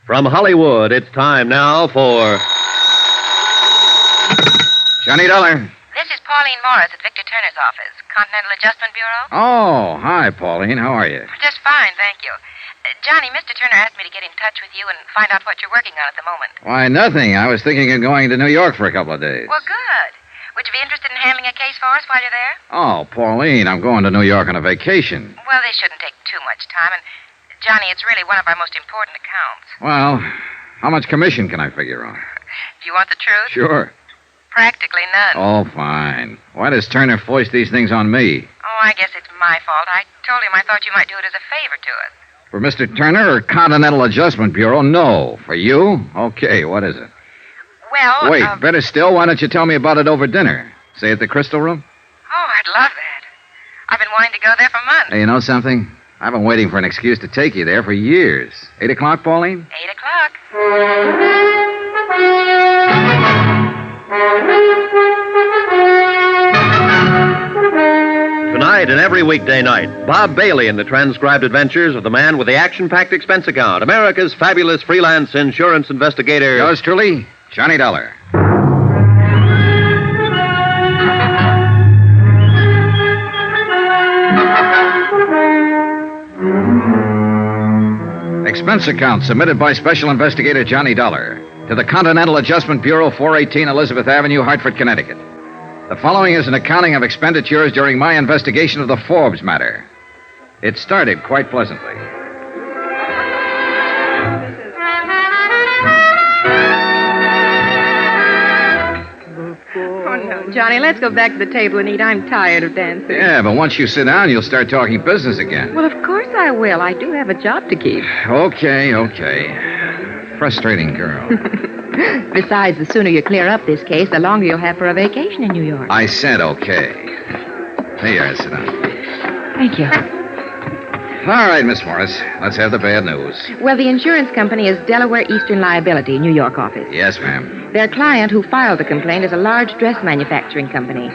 From Hollywood, it's time now for... Johnny Dollar. This is Pauline Morris at Victor Turner's office, Continental Adjustment Bureau. Oh, hi, Pauline. How are you? Just fine, thank you. Johnny, Mr. Turner asked me to get in touch with you and find out what you're working on at the moment. Why, nothing. I was thinking of going to New York for a couple of days. Well, good. Would you be interested in handling a case for us while you're there? Oh, Pauline, I'm going to New York on a vacation. Well, this shouldn't take too much time, and, Johnny, it's really one of our most important accounts. Well, how much commission can I figure on? Do you want the truth? Sure. Practically none. Oh, fine. Why does Turner foist these things on me? Oh, I guess it's my fault. I told him I thought you might do it as a favor to us. For Mr. Turner or Continental Adjustment Bureau? No. For you? Okay, what is it? Well, Wait, better still, why don't you tell me about it over dinner? Say at the Crystal Room? Oh, I'd love that. I've been wanting to go there for months. Hey, you know something? I've been waiting for an excuse to take you there for years. 8 o'clock, Pauline? 8 o'clock. Tonight and every weekday night, Bob Bailey in the transcribed adventures of the man with the action-packed expense account, America's fabulous freelance insurance investigator. Yours truly, Johnny Dollar. Expense account submitted by Special Investigator Johnny Dollar to the Continental Adjustment Bureau, 418 Elizabeth Avenue, Hartford, Connecticut. The following is an accounting of expenditures during my investigation of the Forbes matter. It started quite pleasantly. Oh, no, Johnny, let's go back to the table and eat. I'm tired of dancing. Yeah, but once you sit down, you'll start talking business again. Well, of course I will. I do have a job to keep. Okay. Frustrating girl. Besides, the sooner you clear up this case, the longer you'll have for a vacation in New York. I said okay. There you are, sit down. Thank you. All right, Miss Morris. Let's have the bad news. Well, the insurance company is Delaware Eastern Liability, New York office. Yes, ma'am. Their client who filed the complaint is a large dress manufacturing company,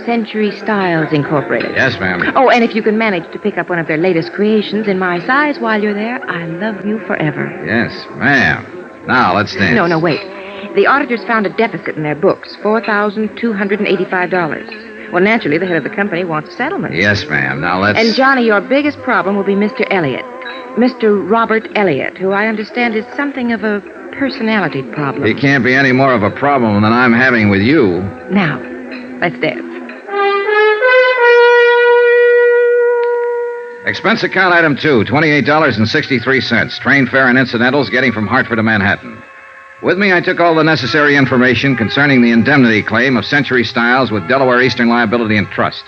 Century Styles Incorporated. Yes, ma'am. Oh, and if you can manage to pick up one of their latest creations in my size while you're there, I love you forever. Yes, ma'am. Now, let's dance. No, wait. The auditors found a deficit in their books, $4,285. Well, naturally, the head of the company wants a settlement. Yes, ma'am. Now, let's... And, Johnny, your biggest problem will be Mr. Elliott. Mr. Robert Elliott, who I understand is something of a personality problem. He can't be any more of a problem than I'm having with you. Now, let's dance. Expense account item 2, $28.63. Train fare and incidentals getting from Hartford to Manhattan. With me, I took all the necessary information concerning the indemnity claim of Century Styles with Delaware Eastern Liability and Trust.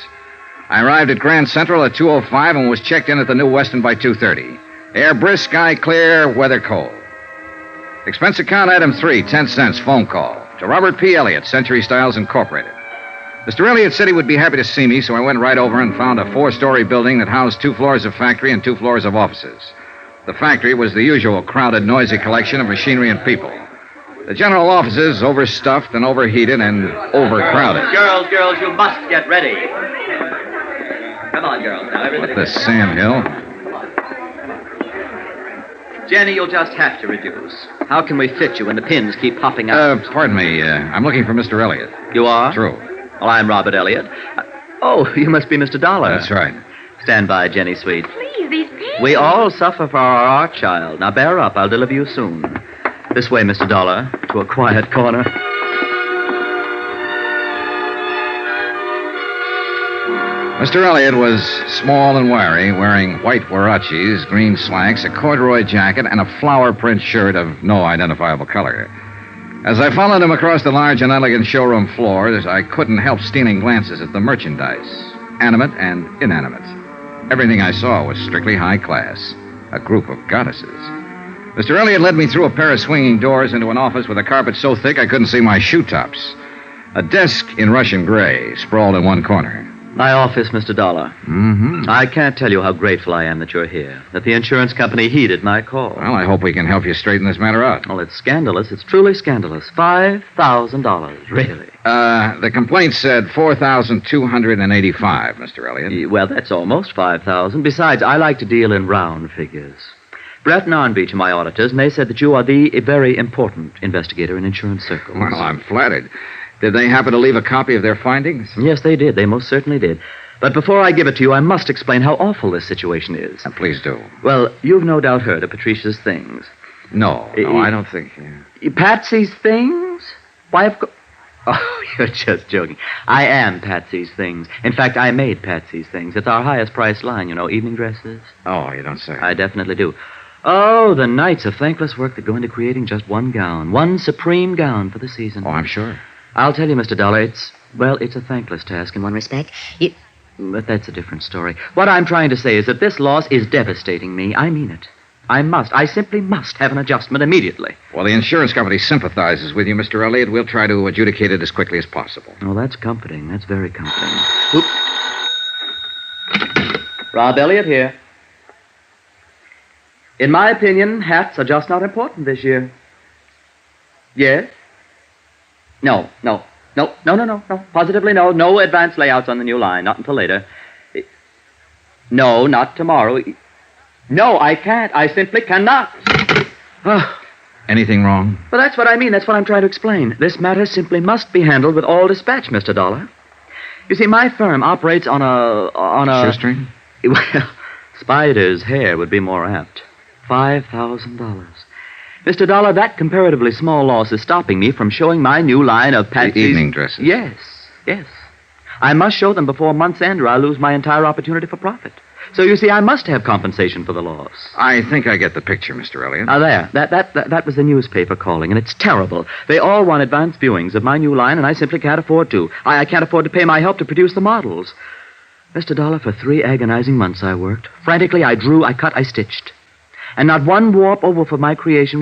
I arrived at Grand Central at 2:05 and was checked in at the New Weston by 2:30. Air brisk, sky clear, weather cold. Expense account item 3, 10 cents, phone call to Robert P. Elliott, Century Styles Incorporated. Mr. Elliott said he would be happy to see me, so I went right over and found a 4-story building that housed 2 floors of factory and 2 floors of offices. The factory was the usual crowded, noisy collection of machinery and people. The general offices overstuffed and overheated and overcrowded. Girls, you must get ready. Come on, girls. Now, everything. What the sandhill? Jenny, you'll just have to reduce. How can we fit you when the pins keep popping out? Pardon me. I'm looking for Mr. Elliott. You are? True. Well, I'm Robert Elliott. Oh, you must be Mr. Dollar. That's right. Stand by, Jenny, sweet. Please, these pins. We all suffer for our art child. Now, bear up. I'll deliver you soon. This way, Mr. Dollar, to a quiet corner. Mr. Elliott was small and wiry, wearing white huaraches, green slacks, a corduroy jacket, and a flower print shirt of no identifiable color. As I followed him across the large and elegant showroom floors, I couldn't help stealing glances at the merchandise, animate and inanimate. Everything I saw was strictly high class, a group of goddesses. Mr. Elliott led me through a pair of swinging doors into an office with a carpet so thick I couldn't see my shoe tops. A desk in Russian gray sprawled in one corner. My office, Mr. Dollar. Mm-hmm. I can't tell you how grateful I am that you're here, that the insurance company heeded my call. Well, I hope we can help you straighten this matter out. Well, it's scandalous. It's truly scandalous. $5,000, really. The complaint said $4,285, Mr. Elliott. Well, that's almost $5,000. Besides, I like to deal in round figures. Brett and Arnbeach are my auditors, and they said that you are the very important investigator in insurance circles. Well, I'm flattered. Did they happen to leave a copy of their findings? Yes, they did. They most certainly did. But before I give it to you, I must explain how awful this situation is. Please do. Well, you've no doubt heard of Patricia's things. No, I don't think... Patsy's things? Why, of course... Oh, you're just joking. I am Patsy's things. In fact, I made Patsy's things. It's our highest priced line, you know, evening dresses. Oh, you don't say. I definitely do. Oh, the nights of thankless work that go into creating just one gown. One supreme gown for the season. Oh, I'm sure. I'll tell you, Mr. Dollar, it's a thankless task in one respect. But that's a different story. What I'm trying to say is that this loss is devastating me. I mean it. I simply must have an adjustment immediately. Well, the insurance company sympathizes with you, Mr. Elliott. We'll try to adjudicate it as quickly as possible. Oh, that's comforting. That's very comforting. Oop. Rob Elliott here. In my opinion, hats are just not important this year. Yes? No. Positively no. No advance layouts on the new line. Not until later. No, not tomorrow. No, I can't. I simply cannot. Anything wrong? Well, that's what I mean. That's what I'm trying to explain. This matter simply must be handled with all dispatch, Mr. Dollar. You see, my firm operates on a... Shoestring? Well, Spider's hair would be more apt. $5,000. Mr. Dollar, that comparatively small loss is stopping me from showing my new line of Patsy's... evening dresses? Yes. I must show them before month's end, or I'll lose my entire opportunity for profit. So, you see, I must have compensation for the loss. I think I get the picture, Mr. Elliott. There. That was the newspaper calling, and it's terrible. They all want advance viewings of my new line, and I simply can't afford to. I can't afford to pay my help to produce the models. Mr. Dollar, for 3 agonizing months I worked. Frantically, I drew, I cut, I stitched. And not one warp or woof of my creation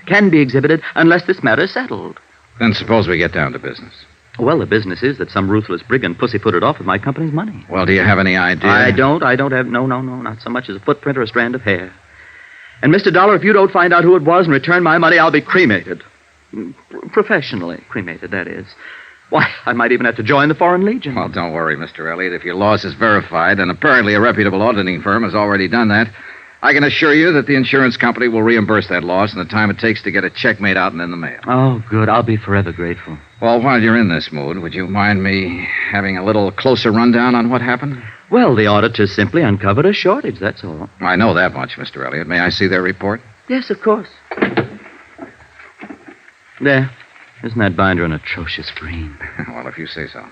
can be exhibited, unless this matter's settled. Then suppose we get down to business. Well, the business is that some ruthless brigand pussyfooted off with my company's money. Well, do you have any idea? I don't have, no, not so much as a footprint or a strand of hair. And, Mr. Dollar, if you don't find out who it was and return my money, I'll be cremated. Professionally cremated, that is. Why, I might even have to join the Foreign Legion. Well, don't worry, Mr. Elliott. If your loss is verified, and apparently a reputable auditing firm has already done that, I can assure you that the insurance company will reimburse that loss in the time it takes to get a check made out and in the mail. Oh, good. I'll be forever grateful. Well, while you're in this mood, would you mind me having a little closer rundown on what happened? Well, the auditors simply uncovered a shortage, that's all. I know that much, Mr. Elliott. May I see their report? Yes, of course. There. Isn't that binder an atrocious green? Well, if you say so.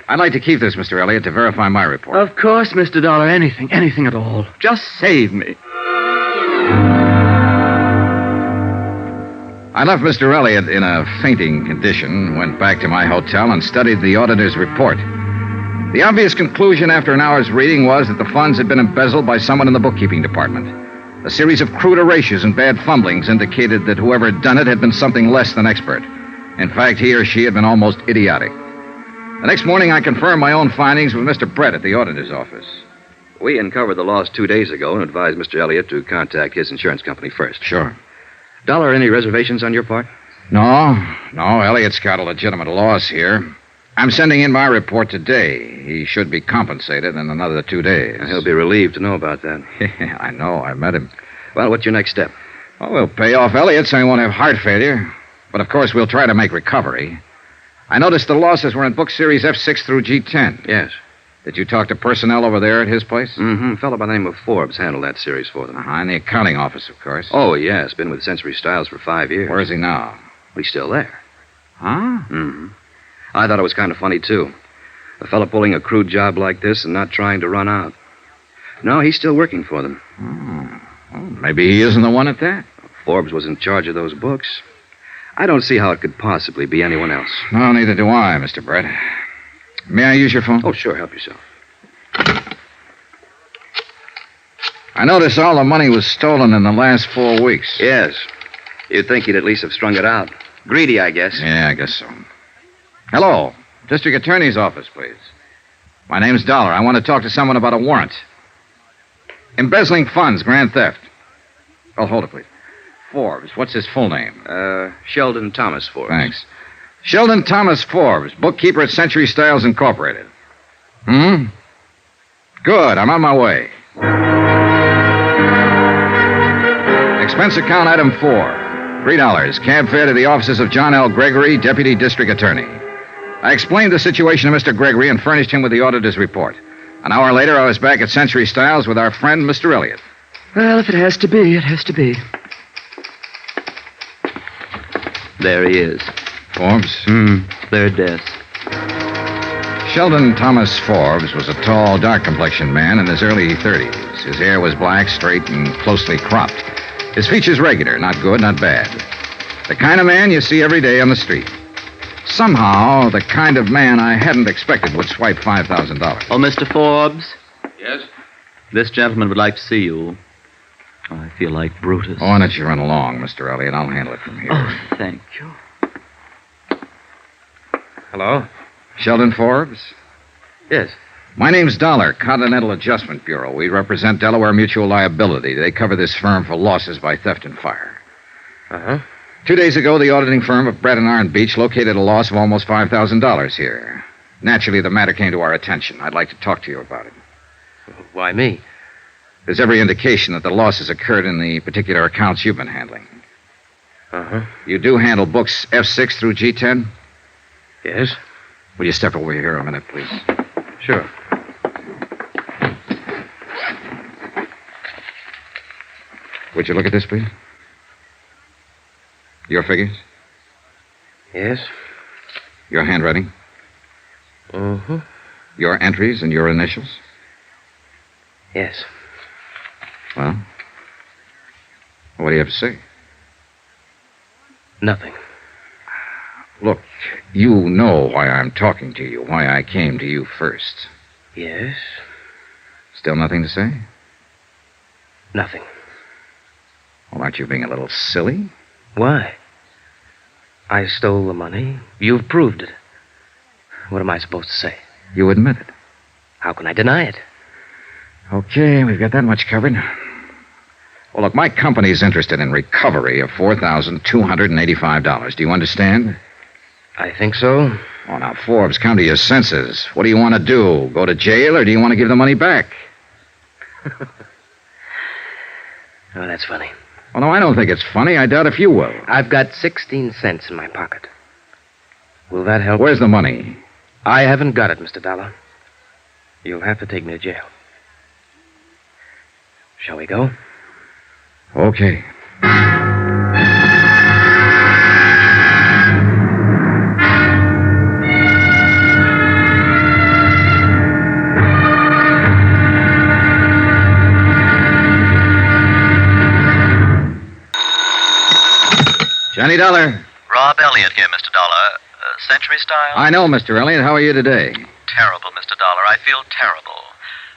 I'd like to keep this, Mr. Elliott, to verify my report. Of course, Mr. Dollar. Anything at all. Just save me. I left Mr. Elliott in a fainting condition, went back to my hotel, and studied the auditor's report. The obvious conclusion after an hour's reading was that the funds had been embezzled by someone in the bookkeeping department. A series of crude erasures and bad fumblings indicated that whoever had done it had been something less than expert. In fact, he or she had been almost idiotic. The next morning, I confirmed my own findings with Mr. Brett at the auditor's office. We uncovered the loss 2 days ago and advised Mr. Elliott to contact his insurance company first. Sure. Dollar, any reservations on your part? No, Elliott's got a legitimate loss here. I'm sending in my report today. He should be compensated in another 2 days. He'll be relieved to know about that. Yeah, I know. I met him. Well, what's your next step? Well, we'll pay off Elliott so he won't have heart failure. But, of course, we'll try to make recovery. I noticed the losses were in book series F6 through G10. Yes. Did you talk to personnel over there at his place? Mm-hmm. A fellow by the name of Forbes handled that series for them. In the accounting office, of course. Oh, yes. Been with Century Styles for 5 years. Where is he now? He's still there. Huh? Mm-hmm. I thought it was kind of funny, too. A fellow pulling a crude job like this and not trying to run out. No, he's still working for them. Well, maybe he isn't the one at that. Forbes was in charge of those books. I don't see how it could possibly be anyone else. No, neither do I, Mr. Brett. May I use your phone? Oh, sure. Help yourself. I noticed all the money was stolen in the last 4 weeks. Yes. You'd think he'd at least have strung it out. Greedy, I guess. Yeah, I guess so. Hello. District Attorney's office, please. My name's Dollar. I want to talk to someone about a warrant. Embezzling funds, grand theft. Oh, hold it, please. Forbes. What's his full name? Sheldon Thomas Forbes. Thanks. Sheldon Thomas Forbes, bookkeeper at Century Styles Incorporated. Good. I'm on my way. Expense account item 4. $3. Cab fare to the offices of John L. Gregory, Deputy District Attorney. I explained the situation to Mr. Gregory and furnished him with the auditor's report. An hour later, I was back at Century Styles with our friend, Mr. Elliott. Well, if it has to be, it has to be. There he is. Forbes? Third desk. Sheldon Thomas Forbes was a tall, dark-complexioned man in his early 30s. His hair was black, straight, and closely cropped. His features regular, not good, not bad. The kind of man you see every day on the street. Somehow, the kind of man I hadn't expected would swipe $5,000. Oh, Mr. Forbes? Yes? This gentleman would like to see you. I feel like Brutus. Oh, why don't you run along, Mr. Elliott? I'll handle it from here. Oh, thank you. Hello? Sheldon Forbes? Yes. My name's Dollar, Continental Adjustment Bureau. We represent Delaware Mutual Liability. They cover this firm for losses by theft and fire. Uh-huh. 2 days ago, the auditing firm of Brett and Arn Beach located a loss of almost $5,000 here. Naturally, the matter came to our attention. I'd like to talk to you about it. Why me? There's every indication that the losses occurred in the particular accounts you've been handling. Uh-huh. You do handle books F6 through G10? Yes? Will you step over here a minute, please? Sure. Would you look at this, please? Your figures? Yes? Your handwriting? Mm-hmm. Your entries and your initials? Yes. Well, what do you have to say? Nothing. Look, you know why I'm talking to you, why I came to you first. Yes? Still nothing to say? Nothing. Well, aren't you being a little silly? Why? I stole the money. You've proved it. What am I supposed to say? You admit it. How can I deny it? Okay, we've got that much covered. Well, look, my company's interested in recovery of $4,285. Do you understand? I think so. Oh, now, Forbes, come to your senses. What do you want to do? Go to jail, or do you want to give the money back? Oh, that's funny. Well, no, I don't think it's funny. I doubt if you will. I've got 16 cents in my pocket. Will that help? Where's the money? I haven't got it, Mr. Dollar. You'll have to take me to jail. Shall we go? Okay. Johnny Dollar. Rob Elliott here, Mr. Dollar. Century Style? I know, Mr. Elliott. How are you today? Terrible, Mr. Dollar. I feel terrible.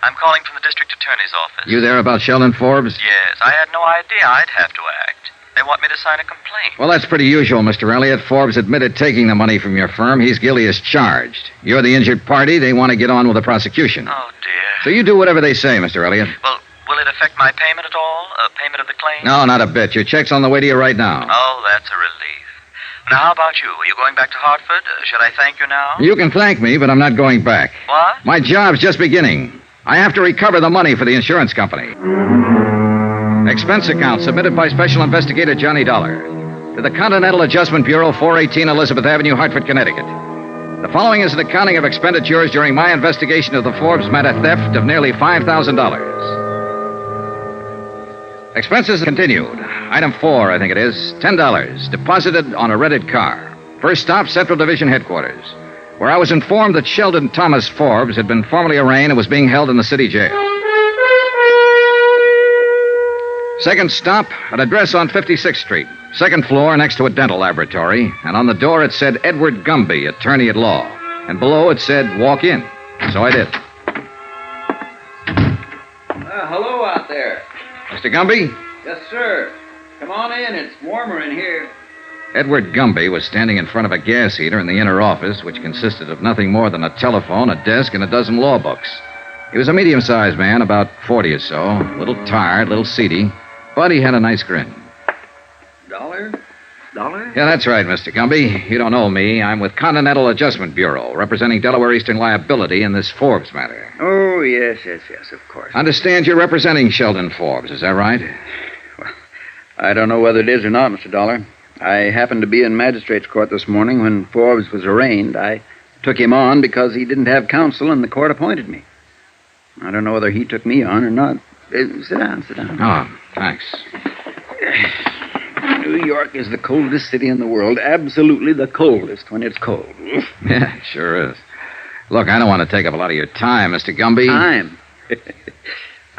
I'm calling from the district attorney's office. You there about Sheldon Forbes? Yes, I had no idea I'd have to act. They want me to sign a complaint. Well, that's pretty usual, Mr. Elliott. Forbes admitted taking the money from your firm. He's guilty as charged. You're the injured party. They want to get on with the prosecution. Oh, dear. So you do whatever they say, Mr. Elliott. Well, will it affect my payment at all? Payment of the claim? No, not a bit. Your check's on the way to you right now. Oh, that's a relief. Now, how about you? Are you going back to Hartford? Should I thank you now? You can thank me, but I'm not going back. What? My job's just beginning. I have to recover the money for the insurance company. Expense account submitted by Special Investigator Johnny Dollar to the Continental Adjustment Bureau, 418 Elizabeth Avenue, Hartford, Connecticut. The following is an accounting of expenditures during my investigation of the Forbes matter theft of nearly $5,000. Expenses continued. Item 4, I think it is, $10, deposited on a rented car. First stop, Central Division Headquarters, where I was informed that Sheldon Thomas Forbes had been formally arraigned and was being held in the city jail. Second stop, an address on 56th Street. Second floor next to a dental laboratory. And on the door it said Edward Gumby, attorney at law. And below it said, walk in. So I did. Hello out there. Mr. Gumby? Yes, sir. Come on in. It's warmer in here. Edward Gumby was standing in front of a gas heater in the inner office, which consisted of nothing more than a telephone, a desk, and a dozen law books. He was a medium-sized man, about 40 or so, a little tired, a little seedy, but he had a nice grin. Dollar? Yeah, that's right, Mr. Gumby. You don't know me. I'm with Continental Adjustment Bureau, representing Delaware Eastern Liability in this Forbes matter. Oh, yes, of course. Understand you're representing Sheldon Forbes, is that right? I don't know whether it is or not, Mr. Dollar. I happened to be in magistrate's court this morning when Forbes was arraigned. I took him on because he didn't have counsel and the court appointed me. I don't know whether he took me on or not. Sit down. Oh, thanks. New York is the coldest city in the world. Absolutely the coldest when it's cold. Yeah, it sure is. Look, I don't want to take up a lot of your time, Mr. Gumby. Time?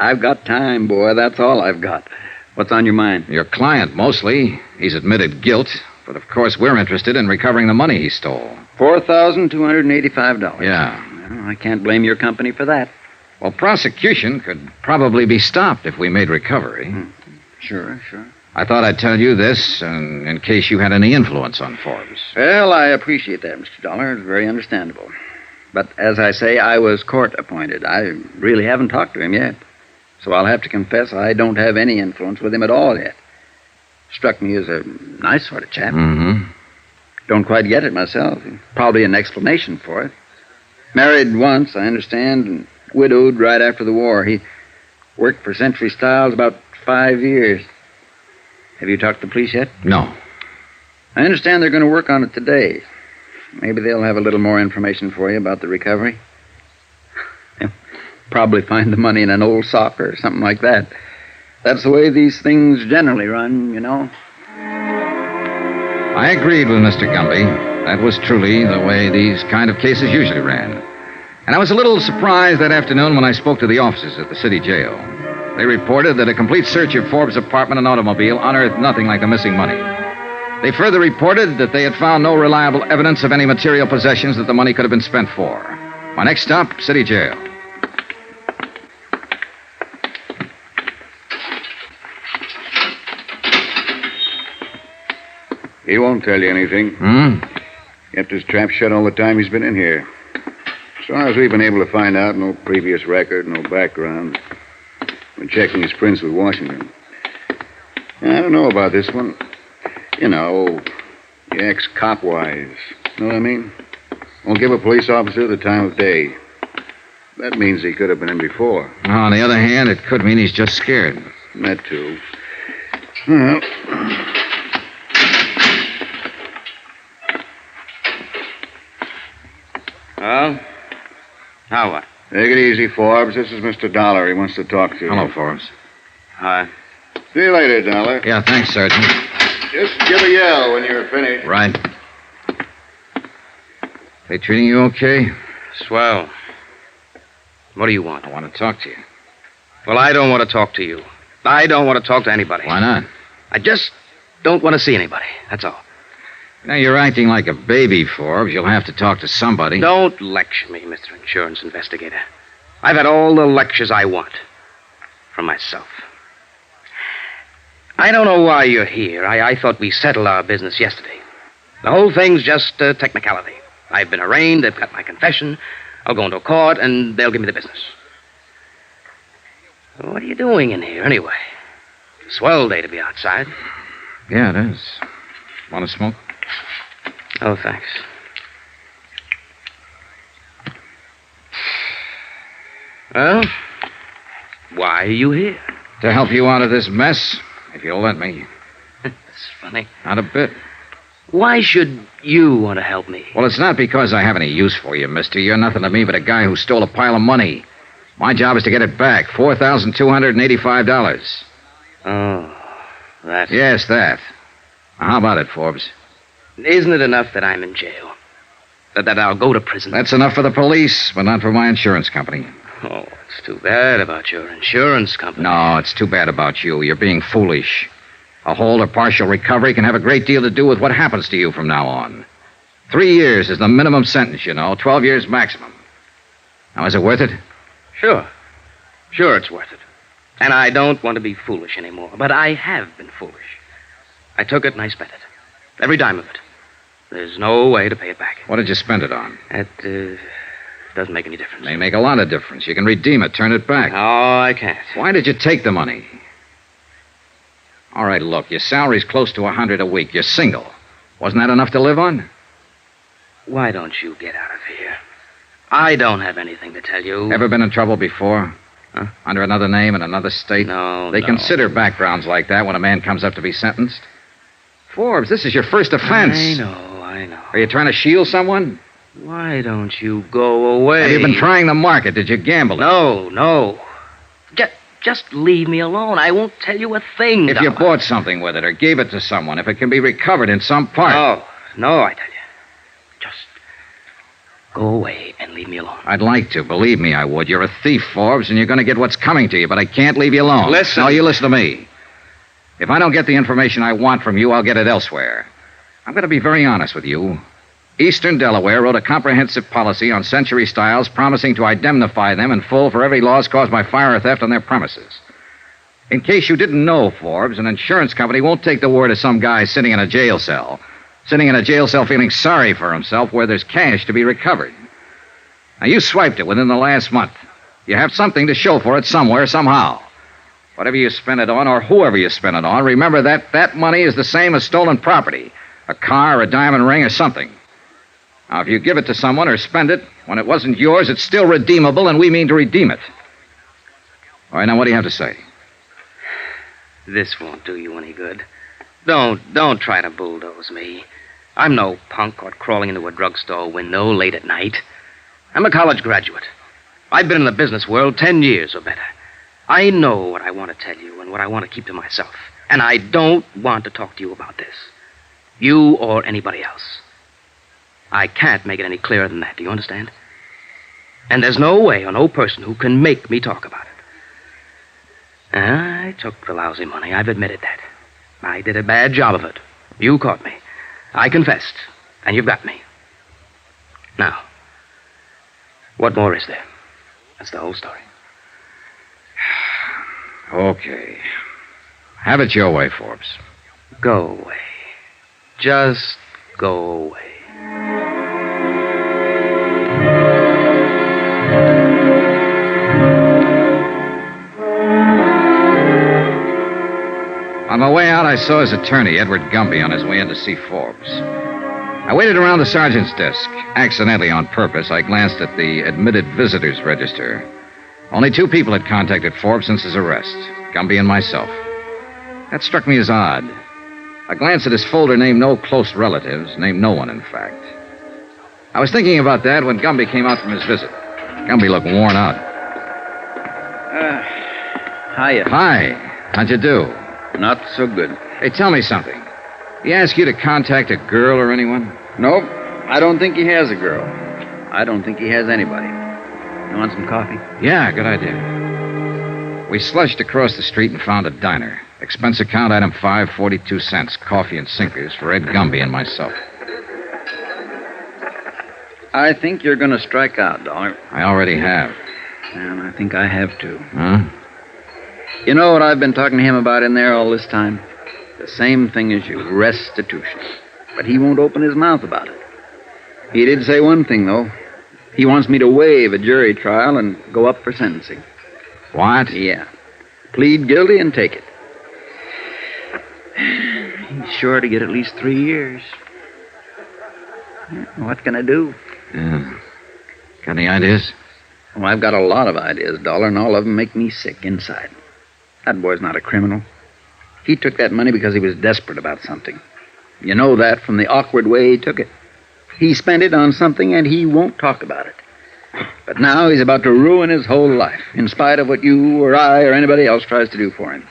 I've got time, boy. That's all I've got. What's on your mind? Your client, mostly. He's admitted guilt, but of course we're interested in recovering the money he stole. $4,285. Yeah. Well, I can't blame your company for that. Well, prosecution could probably be stopped if we made recovery. Sure. I thought I'd tell you this in case you had any influence on Forbes. Well, I appreciate that, Mr. Dollar. It's very understandable. But as I say, I was court appointed. I really haven't talked to him yet. So I'll have to confess I don't have any influence with him at all yet. Struck me as a nice sort of chap. Mm-hmm. Don't quite get it myself. Probably an explanation for it. Married once, I understand, and widowed right after the war. He worked for Century Styles about 5 years. Have you talked to the police yet? No. I understand they're going to work on it today. Maybe they'll have a little more information for you about the recovery. They'll probably find the money in an old sock or something like that. That's the way these things generally run, you know. I agreed with Mr. Gumby. That was truly the way these kind of cases usually ran. And I was a little surprised that afternoon when I spoke to the officers at the city jail. They reported that a complete search of Forbes' apartment and automobile unearthed nothing like the missing money. They further reported that they had found no reliable evidence of any material possessions that the money could have been spent for. My next stop, city jail. He won't tell you anything. Kept his trap shut all the time he's been in here. As far as we've been able to find out, no previous record, no background. Been checking his prints with Washington. I don't know about this one. You know, ex-cop-wise. Know what I mean? Won't give a police officer the time of day. That means he could have been in before. On the other hand, it could mean he's just scared. That too. Well... Well? Now what? Take it easy, Forbes. This is Mr. Dollar. He wants to talk to you. Hello, Forbes. Hi. See you later, Dollar. Yeah, thanks, Sergeant. Just give a yell when you're finished. Right. They treating you okay? Swell. What do you want? I want to talk to you. Well, I don't want to talk to you. I don't want to talk to anybody. Why not? I just don't want to see anybody. That's all. Now, you're acting like a baby, Forbes. You'll have to talk to somebody. Don't lecture me, Mr. Insurance Investigator. I've had all the lectures I want. From myself. I don't know why you're here. I thought we settled our business yesterday. The whole thing's just a technicality. I've been arraigned, they've got my confession. I'll go into court, and they'll give me the business. What are you doing in here, anyway? Swell day to be outside. Yeah, it is. Want to smoke? Oh, thanks. Well, why are you here? To help you out of this mess, if you'll let me. That's funny. Not a bit. Why should you want to help me? Well, it's not because I have any use for you, mister. You're nothing to me but a guy who stole a pile of money. My job is to get it back. $4,285. Oh, that. Yes, that. Now, how about it, Forbes? Isn't it enough that I'm in jail? That I'll go to prison? That's enough for the police, but not for my insurance company. Oh, it's too bad about your insurance company. No, it's too bad about you. You're being foolish. A whole or partial recovery can have a great deal to do with what happens to you from now on. 3 years is the minimum sentence, you know. 12 years maximum. Now, is it worth it? Sure. Sure, it's worth it. And I don't want to be foolish anymore. But I have been foolish. I took it and I spent it. Every dime of it. There's no way to pay it back. What did you spend it on? It doesn't make any difference. May make a lot of difference. You can redeem it, turn it back. No, I can't. Why did you take the money? All right, look, your salary's close to $100 a week. You're single. Wasn't that enough to live on? Why don't you get out of here? I don't have anything to tell you. Ever been in trouble before? Huh? Under another name in another state? No, They no. consider backgrounds like that when a man comes up to be sentenced. Forbes, this is your first offense. I know. Are you trying to shield someone? Why don't you go away? Have you been trying the market? Did you gamble it? No. Just leave me alone. I won't tell you a thing. If you Dollar. bought something with it or gave it to someone, if it can be recovered in some part. No, I tell you. Just go away and leave me alone. I'd like to. Believe me, I would. You're a thief, Forbes, and you're going to get what's coming to you, but I can't leave you alone. Listen. No, you listen to me. If I don't get the information I want from you, I'll get it elsewhere. I'm going to be very honest with you. Eastern Delaware wrote a comprehensive policy on Century Styles promising to indemnify them in full for every loss caused by fire or theft on their premises. In case you didn't know, Forbes, an insurance company won't take the word of some guy sitting in a jail cell feeling sorry for himself where there's cash to be recovered. Now, you swiped it within the last month. You have something to show for it somewhere, somehow. Whatever you spend it on, or whoever you spend it on, remember that money is the same as stolen property. A car, a diamond ring, or something. Now, if you give it to someone or spend it, when it wasn't yours, it's still redeemable, and we mean to redeem it. All right, now, what do you have to say? This won't do you any good. Don't try to bulldoze me. I'm no punk caught crawling into a drugstore window late at night. I'm a college graduate. I've been in the business world 10 years or better. I know what I want to tell you and what I want to keep to myself. And I don't want to talk to you about this. You or anybody else. I can't make it any clearer than that. Do you understand? And there's no way or no person who can make me talk about it. I took the lousy money. I've admitted that. I did a bad job of it. You caught me. I confessed. And you've got me. Now, what more is there? That's the whole story. Okay. Have it your way, Forbes. Go away. Just go away. On my way out, I saw his attorney, Edward Gumby, on his way in to see Forbes. I waited around the sergeant's desk. Accidentally, on purpose, I glanced at the admitted visitors register. Only 2 people had contacted Forbes since his arrest, Gumby and myself. That struck me as odd. A glance at his folder named no close relatives, named no one, in fact. I was thinking about that when Gumby came out from his visit. Gumby looked worn out. Hiya. Hi. How'd you do? Not so good. Hey, tell me something. He asked you to contact a girl or anyone? Nope. I don't think he has a girl. I don't think he has anybody. You want some coffee? Yeah, good idea. We slushed across the street and found a diner. Expense account item 5, 42 cents. Coffee and sinkers for Ed Gumby and myself. I think you're going to strike out, Dollar. I already have. And I think I have too. Huh? You know what I've been talking to him about in there all this time? The same thing as you, restitution. But he won't open his mouth about it. He did say one thing, though. He wants me to waive a jury trial and go up for sentencing. What? Yeah. Plead guilty and take it. He's sure to get at least 3 years. What can I do? Yeah. Got any ideas? Well, I've got a lot of ideas, Dollar, and all of them make me sick inside. That boy's not a criminal. He took that money because he was desperate about something. You know that from the awkward way he took it. He spent it on something, and he won't talk about it. But now he's about to ruin his whole life, in spite of what you or I or anybody else tries to do for him.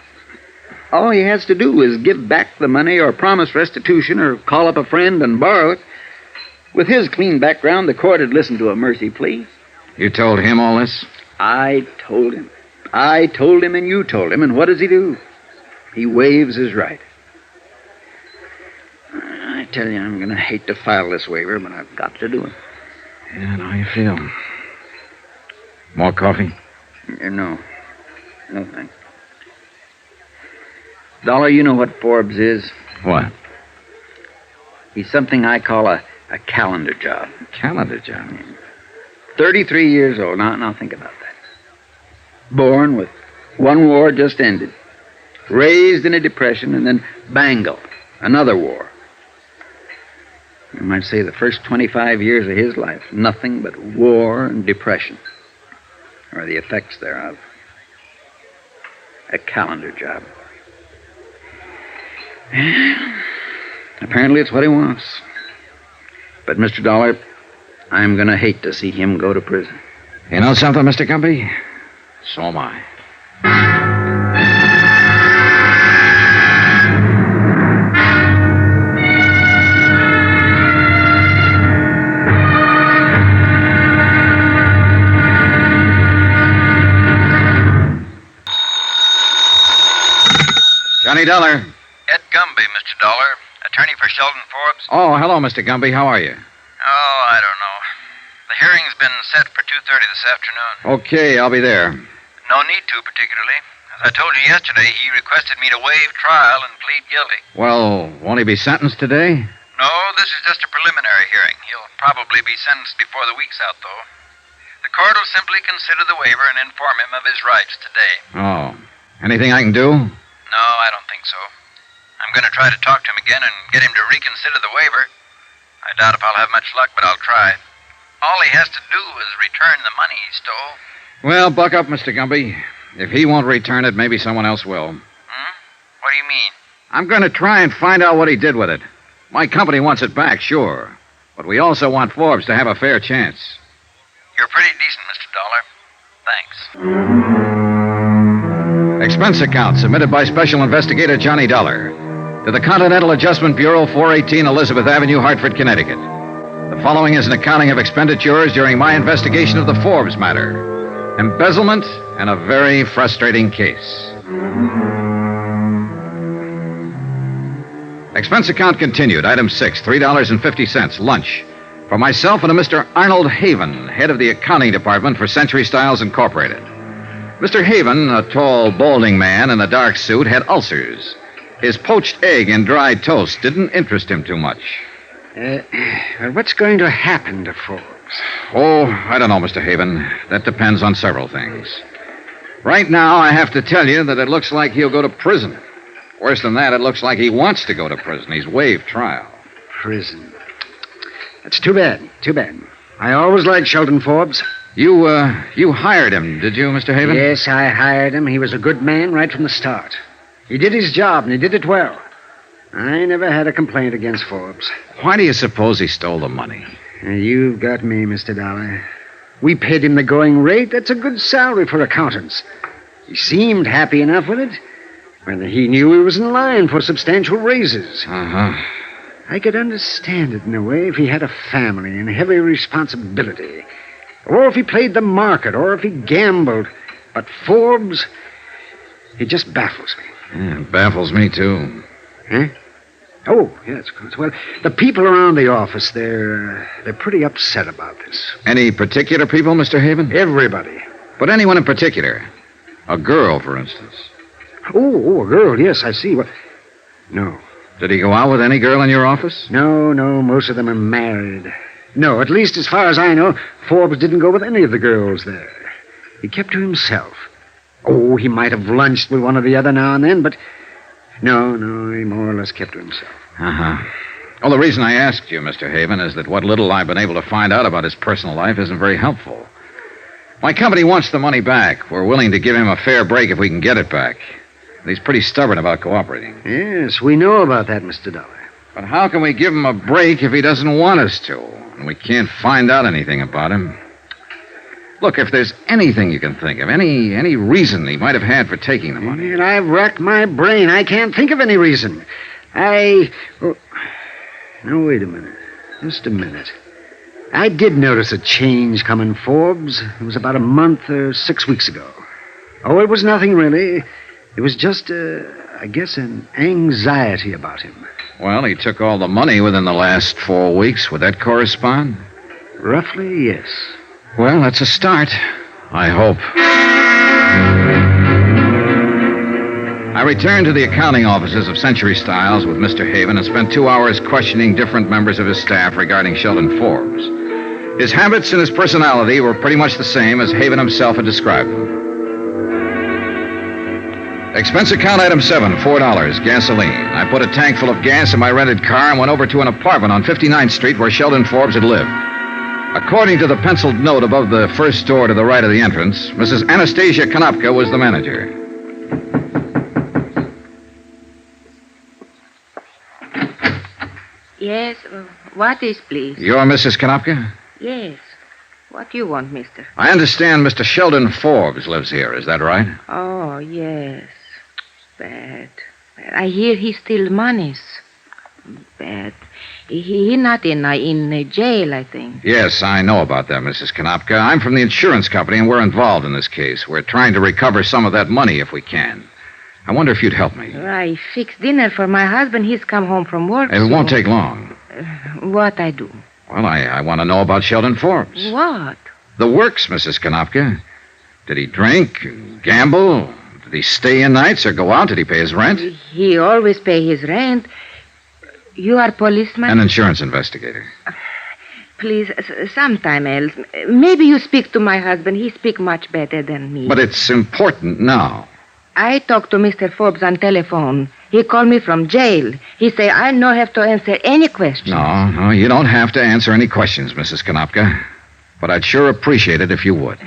All he has to do is give back the money or promise restitution or call up a friend and borrow it. With his clean background, the court would listen to a mercy plea. You told him all this? I told him. I told him and you told him, and what does he do? He waives his right. I tell you, I'm going to hate to file this waiver, but I've got to do it. Yeah, how you feel? More coffee? No. No, thanks. Dollar, you know what Forbes is? What? He's something I call a calendar job. Calendar job? 33 years old. Now think about that. Born with one war just ended. Raised in a depression, and then bangle, another war. You might say the first 25 years of his life, nothing but war and depression, or the effects thereof. A calendar job. Apparently it's what he wants. But, Mr. Dollar, I'm going to hate to see him go to prison. You know something, Mr. Gumby? So am I. Johnny Dollar. Ed Gumby, Mr. Dollar. Attorney for Sheldon Forbes. Oh, hello, Mr. Gumby. How are you? Oh, I don't know. The hearing's been set for 2:30 this afternoon. Okay, I'll be there. No need to, particularly. As I told you yesterday, he requested me to waive trial and plead guilty. Well, won't he be sentenced today? No, this is just a preliminary hearing. He'll probably be sentenced before the week's out, though. The court will simply consider the waiver and inform him of his rights today. Oh. Anything I can do? No, I don't think so. I'm going to try to talk to him again and get him to reconsider the waiver. I doubt if I'll have much luck, but I'll try. All he has to do is return the money he stole. Well, buck up, Mr. Gumby. If he won't return it, maybe someone else will. What do you mean? I'm going to try and find out what he did with it. My company wants it back, sure. But we also want Forbes to have a fair chance. You're pretty decent, Mr. Dollar. Thanks. Expense account submitted by Special Investigator Johnny Dollar to the Continental Adjustment Bureau, 418 Elizabeth Avenue, Hartford, Connecticut. The following is an accounting of expenditures during my investigation of the Forbes matter. Embezzlement and a very frustrating case. Expense account continued. Item 6, $3.50, lunch. For myself and a Mr. Arnold Haven, head of the accounting department for Century Styles Incorporated. Mr. Haven, a tall, balding man in a dark suit, had ulcers. His poached egg and dry toast didn't interest him too much. What's going to happen to Forbes? Oh, I don't know, Mr. Haven. That depends on several things. Right now, I have to tell you that it looks like he'll go to prison. Worse than that, it looks like he wants to go to prison. He's waived trial. Prison. That's too bad. Too bad. I always liked Sheldon Forbes. You hired him, did you, Mr. Haven? Yes, I hired him. He was a good man right from the start. He did his job, and he did it well. I never had a complaint against Forbes. Why do you suppose he stole the money? You've got me, Mr. Dollar. We paid him the going rate. That's a good salary for accountants. He seemed happy enough with it. Whether he knew he was in line for substantial raises. Uh-huh. I could understand it in a way if he had a family and heavy responsibility. Or if he played the market, or if he gambled. But Forbes, he just baffles me. Yeah, it baffles me, too. Huh? Oh, yes, of course. Well, the people around the office, they're pretty upset about this. Any particular people, Mr. Haven? Everybody. But anyone in particular? A girl, for instance. Oh, a girl, yes, I see. Well, no. Did he go out with any girl in your office? No, most of them are married. No, at least as far as I know, Forbes didn't go with any of the girls there. He kept to himself. Oh, he might have lunched with one or the other now and then, but no, he more or less kept to himself. Uh-huh. Well, the reason I asked you, Mr. Haven, is that what little I've been able to find out about his personal life isn't very helpful. My company wants the money back. We're willing to give him a fair break if we can get it back. He's pretty stubborn about cooperating. Yes, we know about that, Mr. Dollar. But how can we give him a break if he doesn't want us to? And we can't find out anything about him. Look, if there's anything you can think of, any reason he might have had for taking the money. And I've racked my brain. I can't think of any reason. No, wait a minute. Just a minute. I did notice a change coming, Forbes. It was about a month or 6 weeks ago. Oh, it was nothing, really. It was just, I guess, an anxiety about him. Well, he took all the money within the last 4 weeks. Would that correspond? Roughly, yes. Well, that's a start. I hope. I returned to the accounting offices of Century Styles with Mr. Haven and spent 2 hours questioning different members of his staff regarding Sheldon Forbes. His habits and his personality were pretty much the same as Haven himself had described them. Expense account item 7, $4, gasoline. I put a tank full of gas in my rented car and went over to an apartment on 59th Street where Sheldon Forbes had lived. According to the penciled note above the first door to the right of the entrance, Mrs. Anastasia Konopka was the manager. Yes, what is, please? You're Mrs. Konopka? Yes. What do you want, mister? I understand Mr. Sheldon Forbes lives here. Is that right? Oh, yes. Bad. I hear he steals monies. Bad. He not in jail, I think. Yes, I know about that, Mrs. Konopka. I'm from the insurance company, and we're involved in this case. We're trying to recover some of that money if we can. I wonder if you'd help me. I fixed dinner for my husband. He's come home from work. It won't take long. What I do? Well, I want to know about Sheldon Forbes. What? The works, Mrs. Konopka. Did he drink, gamble? Did he stay in nights or go out? Did he pay his rent? He always pay his rent. You are policeman? An insurance investigator. Please, sometime else. Maybe you speak to my husband. He speak much better than me. But it's important now. I talked to Mr. Forbes on telephone. He called me from jail. He say I no have to answer any questions. No, you don't have to answer any questions, Mrs. Konopka. But I'd sure appreciate it if you would.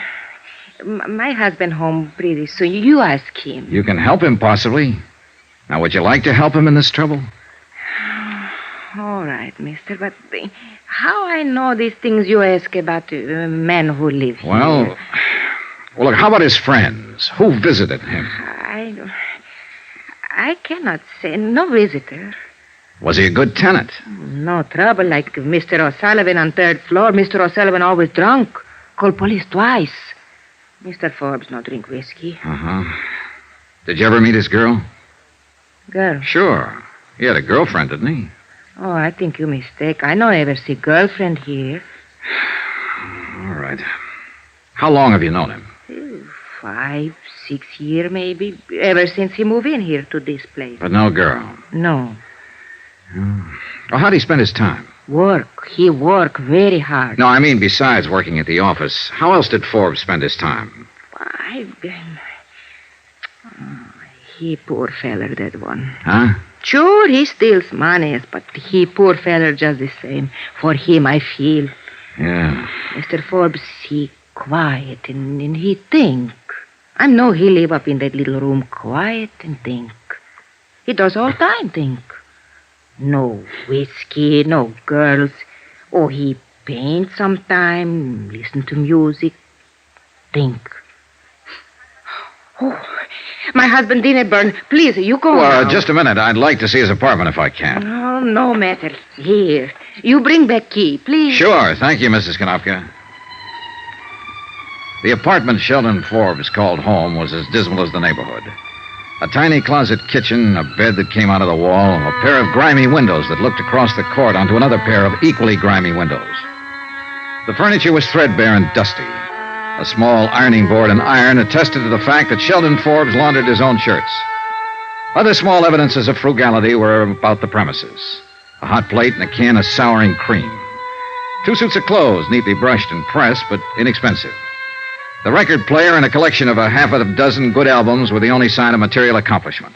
My husband home pretty soon. You ask him. You can help him, possibly. Now, would you like to help him in this trouble? All right, mister, but how I know these things you ask about men who live here? Well, look, how about his friends? Who visited him? I cannot say. No visitor. Was he a good tenant? No trouble, like Mr. O'Sullivan on third floor. Mr. O'Sullivan always drunk. Called police twice. Mr. Forbes no drink whiskey. Uh-huh. Did you ever meet his girl? Girl? Sure. He had a girlfriend, didn't he? Oh, I think you mistake. I no ever see girlfriend here. All right. How long have you known him? 5, 6 years, maybe. Ever since he moved in here to this place. But no girl? No. Well, how'd he spend his time? Work. He work very hard. No, I mean besides working at the office. How else did Forbes spend his time? He poor feller, that one. Huh? Sure, he steals money, but he poor feller just the same. For him, I feel. Yeah. Mr. Forbes, he quiet and he think. I know he live up in that little room quiet and think. He does all time think. No whiskey, no girls. Oh, he paint sometime, listen to music, think. Oh, my husband dinner burn. Please, you go now. Just a minute. I'd like to see his apartment if I can. Oh, no matter. Here. You bring back key, please. Sure. Thank you, Mrs. Konopka. The apartment Sheldon Forbes called home was as dismal as the neighborhood. A tiny closet kitchen, a bed that came out of the wall, a pair of grimy windows that looked across the court onto another pair of equally grimy windows. The furniture was threadbare and dusty. A small ironing board and iron attested to the fact that Sheldon Forbes laundered his own shirts. Other small evidences of frugality were about the premises. A hot plate and a can of souring cream. 2 suits of clothes, neatly brushed and pressed, but inexpensive. The record player and a collection of a half a dozen good albums were the only sign of material accomplishment.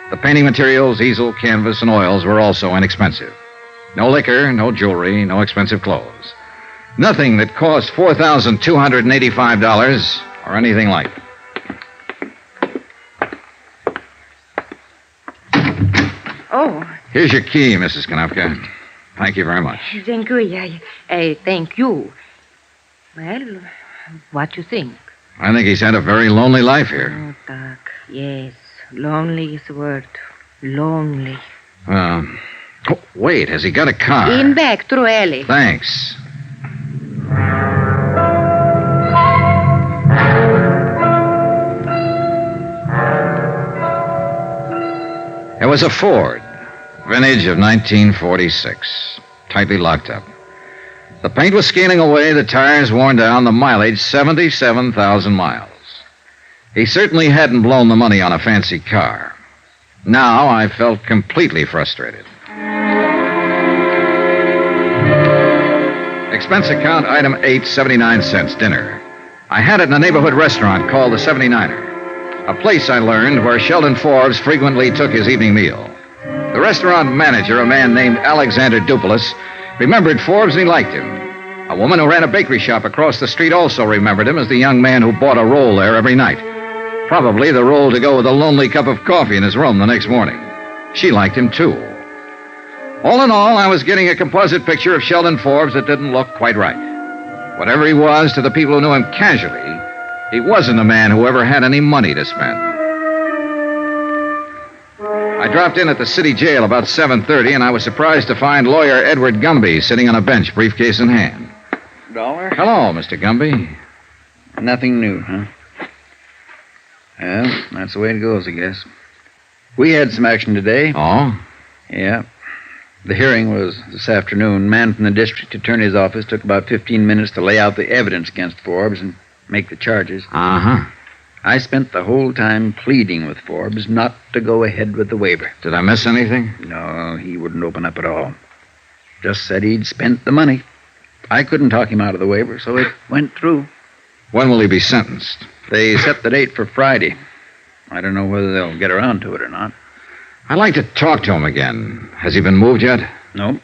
The painting materials, easel, canvas, and oils were also inexpensive. No liquor, no jewelry, no expensive clothes. Nothing that cost $4,285 or anything like it. Oh. Here's your key, Mrs. Konopka. Thank you very much. Thank you. Thank you. Well, what you think? I think he's had a very lonely life here. Oh, Doc. Yes. Lonely is the word. Lonely. Wait. Has he got a car? In back, through alley. Thanks. It was a Ford, vintage of 1946, tightly locked up. The paint was scaling away, the tires worn down, the mileage 77,000 miles. He certainly hadn't blown the money on a fancy car. Now I felt completely frustrated. Expense account item 8, 79 cents, dinner. I had it in a neighborhood restaurant called the 79er. A place, I learned, where Sheldon Forbes frequently took his evening meal. The restaurant manager, a man named Alexander Dupulis, remembered Forbes and he liked him. A woman who ran a bakery shop across the street also remembered him as the young man who bought a roll there every night. Probably the roll to go with a lonely cup of coffee in his room the next morning. She liked him, too. All in all, I was getting a composite picture of Sheldon Forbes that didn't look quite right. Whatever he was to the people who knew him casually, he wasn't a man who ever had any money to spend. I dropped in at the city jail about 7:30, and I was surprised to find lawyer Edward Gumby sitting on a bench, briefcase in hand. Dollar? Hello, Mr. Gumby. Nothing new, huh? Well, that's the way it goes, I guess. We had some action today. Oh? Yeah. The hearing was this afternoon. Man from the district attorney's office took about 15 minutes to lay out the evidence against Forbes and make the charges. Uh-huh. I spent the whole time pleading with Forbes not to go ahead with the waiver. Did I miss anything? No, he wouldn't open up at all. Just said he'd spent the money. I couldn't talk him out of the waiver, so it went through. When will he be sentenced? They set the date for Friday. I don't know whether they'll get around to it or not. I'd like to talk to him again. Has he been moved yet? No.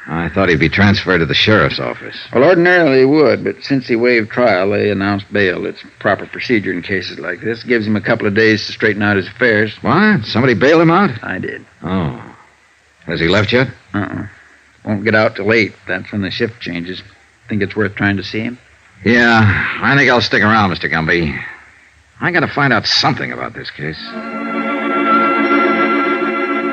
I thought he'd be transferred to the sheriff's office. Well, ordinarily he would, but since he waived trial, they announced bail. It's proper procedure in cases like this. Gives him a couple of days to straighten out his affairs. What? Somebody bailed him out? I did. Oh. Has he left yet? Won't get out till 8. That's when the shift changes. Think it's worth trying to see him? Yeah, I think I'll stick around, Mr. Gumby. I gotta find out something about this case.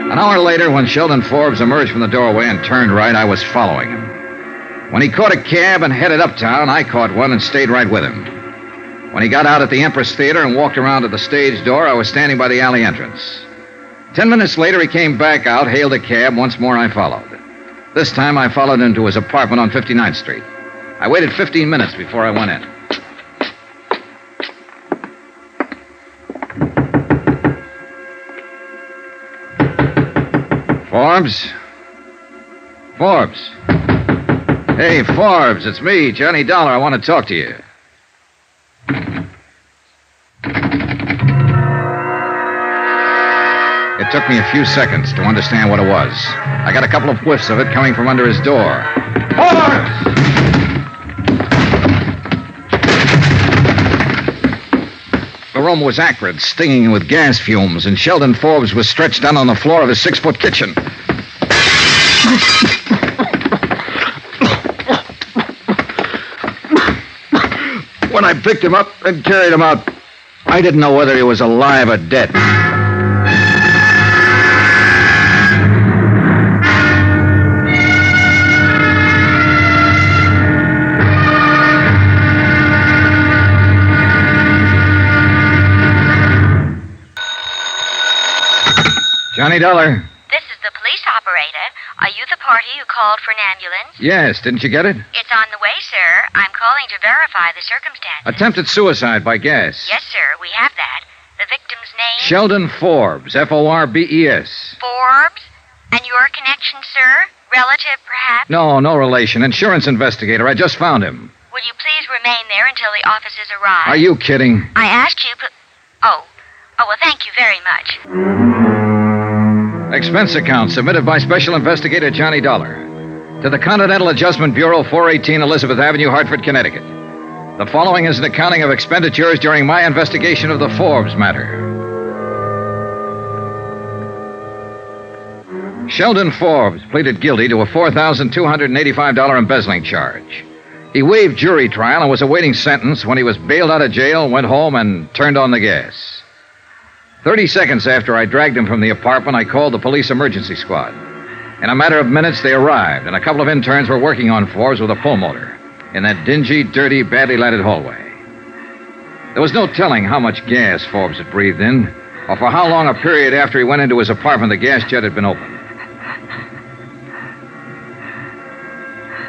An hour later, when Sheldon Forbes emerged from the doorway and turned right, I was following him. When he caught a cab and headed uptown, I caught one and stayed right with him. When he got out at the Empress Theater and walked around to the stage door, I was standing by the alley entrance. 10 minutes later, he came back out, hailed a cab. Once more, I followed. This time, I followed him to his apartment on 59th Street. I waited 15 minutes before I went in. Forbes? Forbes? Hey, Forbes, it's me, Johnny Dollar. I want to talk to you. It took me a few seconds to understand what it was. I got a couple of whiffs of it coming from under his door. Forbes! The room was acrid, stinging with gas fumes, and Sheldon Forbes was stretched down on the floor of his 6-foot kitchen. When I picked him up and carried him out, I didn't know whether he was alive or dead. Johnny Dollar. This is the police operator. Are you the party who called for an ambulance? Yes, didn't you get it? It's on the way, sir. I'm calling to verify the circumstances. Attempted suicide by gas. Yes, sir, we have that. The victim's name? Sheldon Forbes, Forbes. Forbes? And your connection, sir? Relative, perhaps? No relation. Insurance investigator. I just found him. Will you please remain there until the officers arrive? Are you kidding? I asked you, but... Oh, well, thank you very much. Expense account submitted by Special Investigator Johnny Dollar to the Continental Adjustment Bureau, 418 Elizabeth Avenue, Hartford, Connecticut. The following is an accounting of expenditures during my investigation of the Forbes matter. Sheldon Forbes pleaded guilty to a $4,285 embezzling charge. He waived jury trial and was awaiting sentence when he was bailed out of jail, went home, and turned on the gas. 30 seconds after I dragged him from the apartment, I called the police emergency squad. In a matter of minutes, they arrived, and a couple of interns were working on Forbes with a pull motor in that dingy, dirty, badly lighted hallway. There was no telling how much gas Forbes had breathed in, or for how long a period after he went into his apartment the gas jet had been open.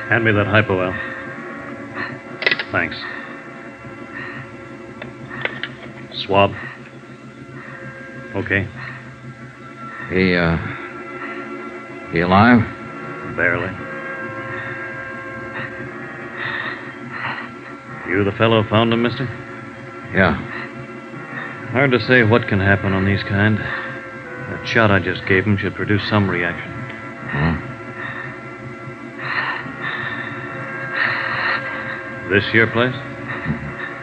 Hand me that hypo, Al. Thanks. Swab. Okay. He alive? Barely. You the fellow found him, mister? Yeah. Hard to say what can happen on these kind. That shot I just gave him should produce some reaction. This your place?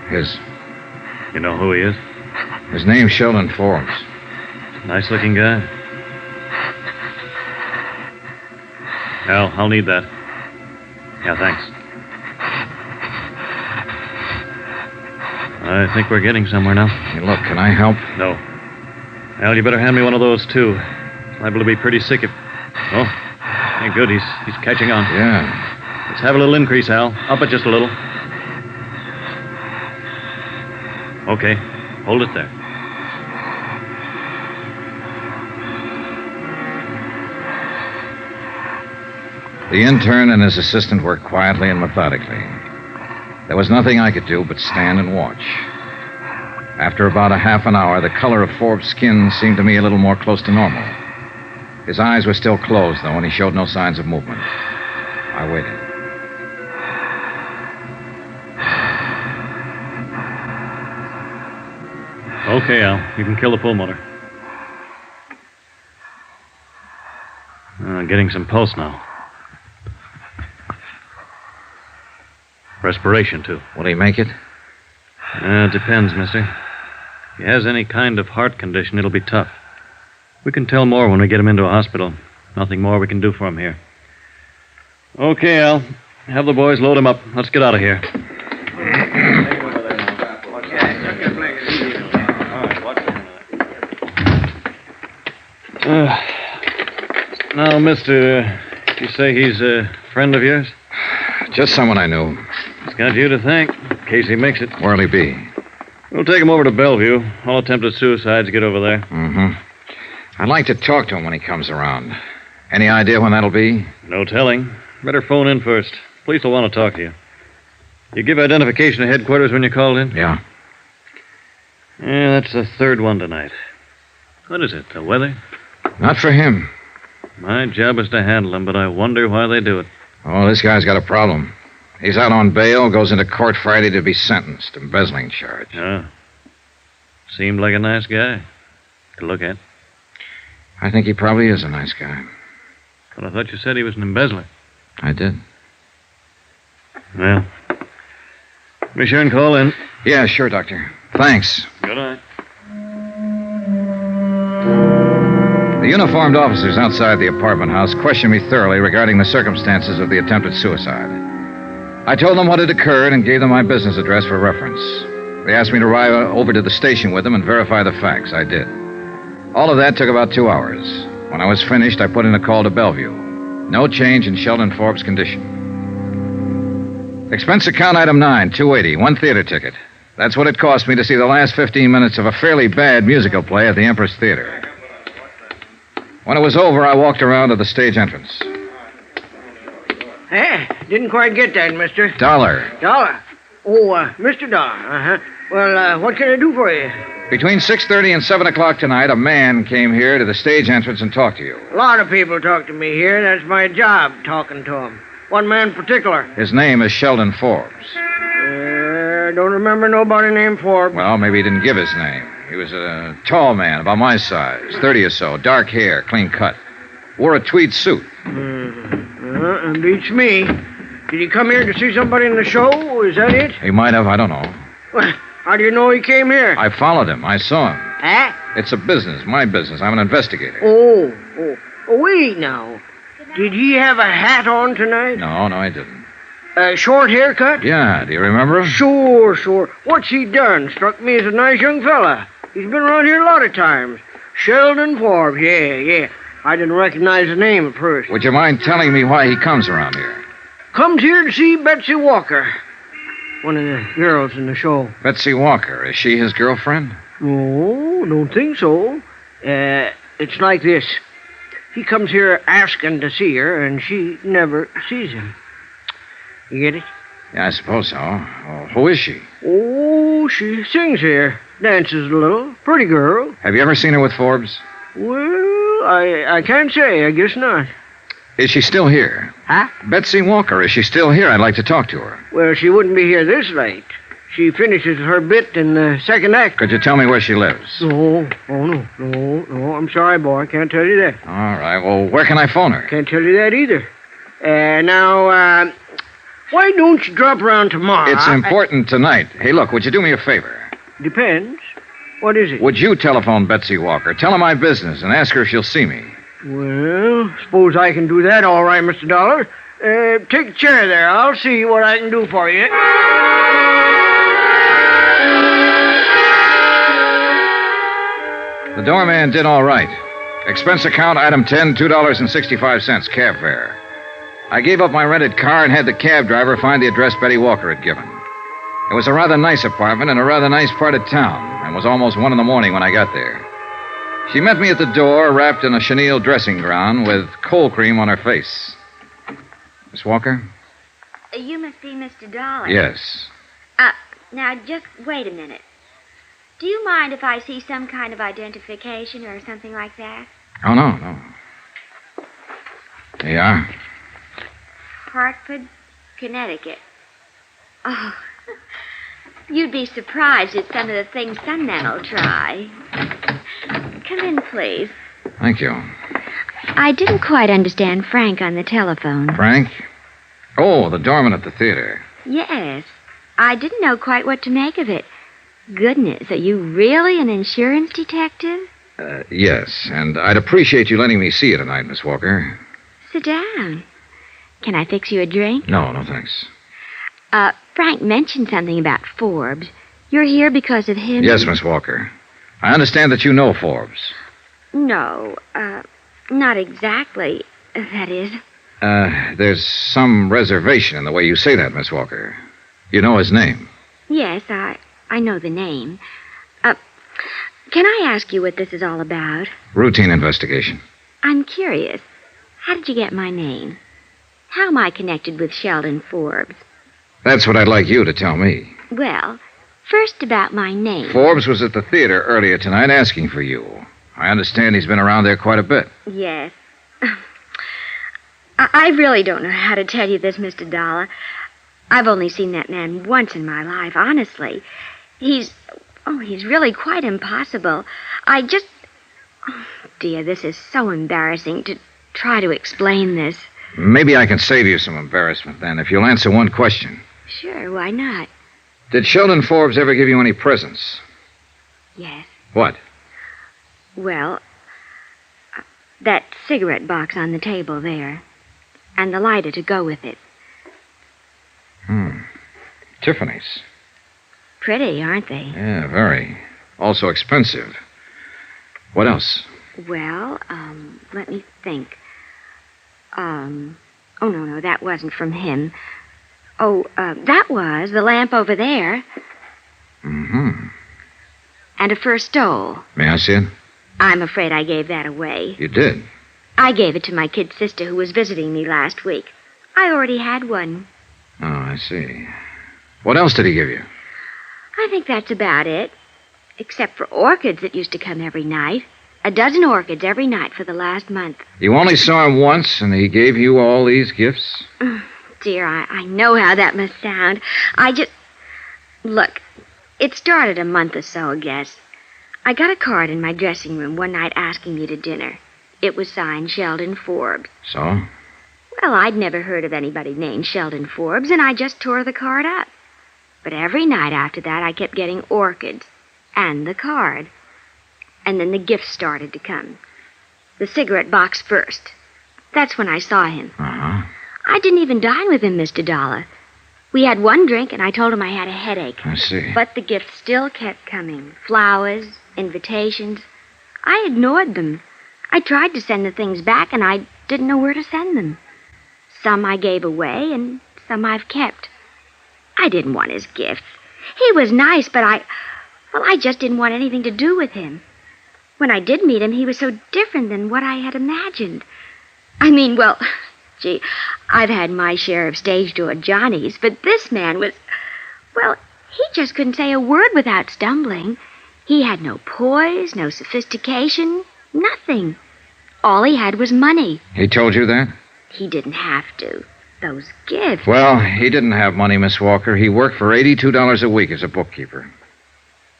His. You know who he is? His name's Sheldon Forbes. Nice-looking guy. Al, I'll need that. Yeah, thanks. I think we're getting somewhere now. Hey, look, can I help? No. Al, you better hand me one of those, too. Liable to be pretty sick if... Oh, thank good. He's catching on. Yeah. Let's have a little increase, Al. Up it just a little. Okay. Hold it there. The intern and his assistant worked quietly and methodically. There was nothing I could do but stand and watch. After about a half an hour, the color of Forbes' skin seemed to me a little more close to normal. His eyes were still closed, though, and he showed no signs of movement. I waited. Okay, Al. You can kill the pulmotor. Getting some pulse now. Respiration, too. Will he make it? It depends, mister. If he has any kind of heart condition, it'll be tough. We can tell more when we get him into a hospital. Nothing more we can do for him here. Okay, Al. Have the boys load him up. Let's get out of here. Now, mister, you say he's a friend of yours? Just someone I knew. He's got you to thank, in case he makes it. Where'll he be? We'll take him over to Bellevue. All attempted suicides get over there. Mm-hmm. I'd like to talk to him when he comes around. Any idea when that'll be? No telling. Better phone in first. Police will want to talk to you. You give identification to headquarters when you called in? Yeah. Yeah, that's the third one tonight. What is it, the weather? Not for him. My job is to handle him, but I wonder why they do it. Oh, this guy's got a problem. He's out on bail, goes into court Friday to be sentenced. Embezzling charge. Oh. Seemed like a nice guy to look at. I think he probably is a nice guy. But I thought you said he was an embezzler. I did. Well, be sure and call in. Yeah, sure, Doctor. Thanks. Good night. The uniformed officers outside the apartment house questioned me thoroughly regarding the circumstances of the attempted suicide. I told them what had occurred and gave them my business address for reference. They asked me to ride over to the station with them and verify the facts. I did. All of that took about 2 hours. When I was finished, I put in a call to Bellevue. No change in Sheldon Forbes' condition. Expense account item 9, $280, 1 theater ticket. That's what it cost me to see the last 15 minutes of a fairly bad musical play at the Empress Theater. When it was over, I walked around to the stage entrance. Hey, didn't quite get that, mister. Dollar. Dollar? Oh, Mr. Dollar. Uh-huh. Well, what can I do for you? Between 6:30 and 7 o'clock tonight, a man came here to the stage entrance and talked to you. A lot of people talk to me here. That's my job, talking to them. One man in particular. His name is Sheldon Forbes. Don't remember nobody named Forbes. Well, maybe he didn't give his name. He was a tall man, about my size, 30 or so, dark hair, clean cut. Wore a tweed suit. Beats me. Did he come here to see somebody in the show? Is that it? He might have, I don't know. Well, how do you know he came here? I followed him. I saw him. Huh? It's a business, my business. I'm an investigator. Oh, wait now. Did he have a hat on tonight? No, I didn't. A short haircut? Yeah, do you remember him? Sure. What's he done? Struck me as a nice young fella. He's been around here a lot of times. Sheldon Forbes, yeah. I didn't recognize the name at first. Would you mind telling me why he comes around here? Comes here to see Betsy Walker. One of the girls in the show. Betsy Walker. Is she his girlfriend? No, don't think so. It's like this. He comes here asking to see her, and she never sees him. You get it? Yeah, I suppose so. Oh, who is she? Oh, she sings here. Dances a little. Pretty girl. Have you ever seen her with Forbes? Well, I can't say. I guess not. Is she still here? Huh? Betsy Walker, is she still here? I'd like to talk to her. Well, she wouldn't be here this late. She finishes her bit in the second act. Could you tell me where she lives? No. I'm sorry, boy. I can't tell you that. All right. Well, where can I phone her? Can't tell you that either. Now, why don't you drop around tomorrow? It's important tonight. Hey, look, would you do me a favor? Depends. What is it? Would you telephone Betsy Walker? Tell her my business and ask her if she'll see me. Well, suppose I can do that all right, Mr. Dollar. Take a chair there. I'll see what I can do for you. The doorman did all right. Expense account, item 10, $2.65, cab fare. I gave up my rented car and had the cab driver find the address Betty Walker had given. It was a rather nice apartment in a rather nice part of town, and it was almost 1 a.m. when I got there. She met me at the door, wrapped in a chenille dressing gown with cold cream on her face. Miss Walker? You must be Mr. Dollar. Yes. Now, just wait a minute. Do you mind if I see some kind of identification or something like that? Oh, no. There you are. Hartford, Connecticut. Oh, you'd be surprised at some of the things some men will try. Come in, please. Thank you. I didn't quite understand Frank on the telephone. Frank? Oh, the doorman at the theater. Yes. I didn't know quite what to make of it. Goodness, are you really an insurance detective? Yes, and I'd appreciate you letting me see you tonight, Miss Walker. Sit down. Can I fix you a drink? No, thanks. Frank mentioned something about Forbes. You're here because of him? Yes, Miss Walker. I understand that you know Forbes. No, not exactly. That is. There's some reservation in the way you say that, Miss Walker. You know his name? Yes, I know the name. Can I ask you what this is all about? Routine investigation. I'm curious. How did you get my name? How am I connected with Sheldon Forbes? That's what I'd like you to tell me. Well, first about my name. Forbes was at the theater earlier tonight asking for you. I understand he's been around there quite a bit. Yes. I really don't know how to tell you this, Mr. Dollar. I've only seen that man once in my life, honestly. He's really quite impossible. Oh, dear, this is so embarrassing to try to explain this. Maybe I can save you some embarrassment then if you'll answer one question. Sure, why not? Did Sheldon Forbes ever give you any presents? Yes. What? Well, that cigarette box on the table there. And the lighter to go with it. Tiffany's. Pretty, aren't they? Yeah, very. Also expensive. What else? Well, let me think. Oh, no, that wasn't from him. Oh, that was the lamp over there. Mm-hmm. And a fur stole. May I see it? I'm afraid I gave that away. You did? I gave it to my kid sister who was visiting me last week. I already had one. Oh, I see. What else did he give you? I think that's about it. Except for orchids that used to come every night. 12 orchids every night for the last month. You only saw him once, and he gave you all these gifts? Dear, I know how that must sound. Look, it started a month or so, I guess. I got a card in my dressing room one night asking me to dinner. It was signed Sheldon Forbes. So? Well, I'd never heard of anybody named Sheldon Forbes, and I just tore the card up. But every night after that, I kept getting orchids and the card. And then the gifts started to come. The cigarette box first. That's when I saw him. Uh-huh. I didn't even dine with him, Mr. Dollar. We had one drink, and I told him I had a headache. I see. But the gifts still kept coming. Flowers, invitations. I ignored them. I tried to send the things back, and I didn't know where to send them. Some I gave away, and some I've kept. I didn't want his gifts. He was nice, but I just didn't want anything to do with him. When I did meet him, he was so different than what I had imagined. Gee, I've had my share of stage door Johnnies, but this man was... Well, he just couldn't say a word without stumbling. He had no poise, no sophistication, nothing. All he had was money. He told you that? He didn't have to. Those gifts... Well, he didn't have money, Miss Walker. He worked for $82 a week as a bookkeeper.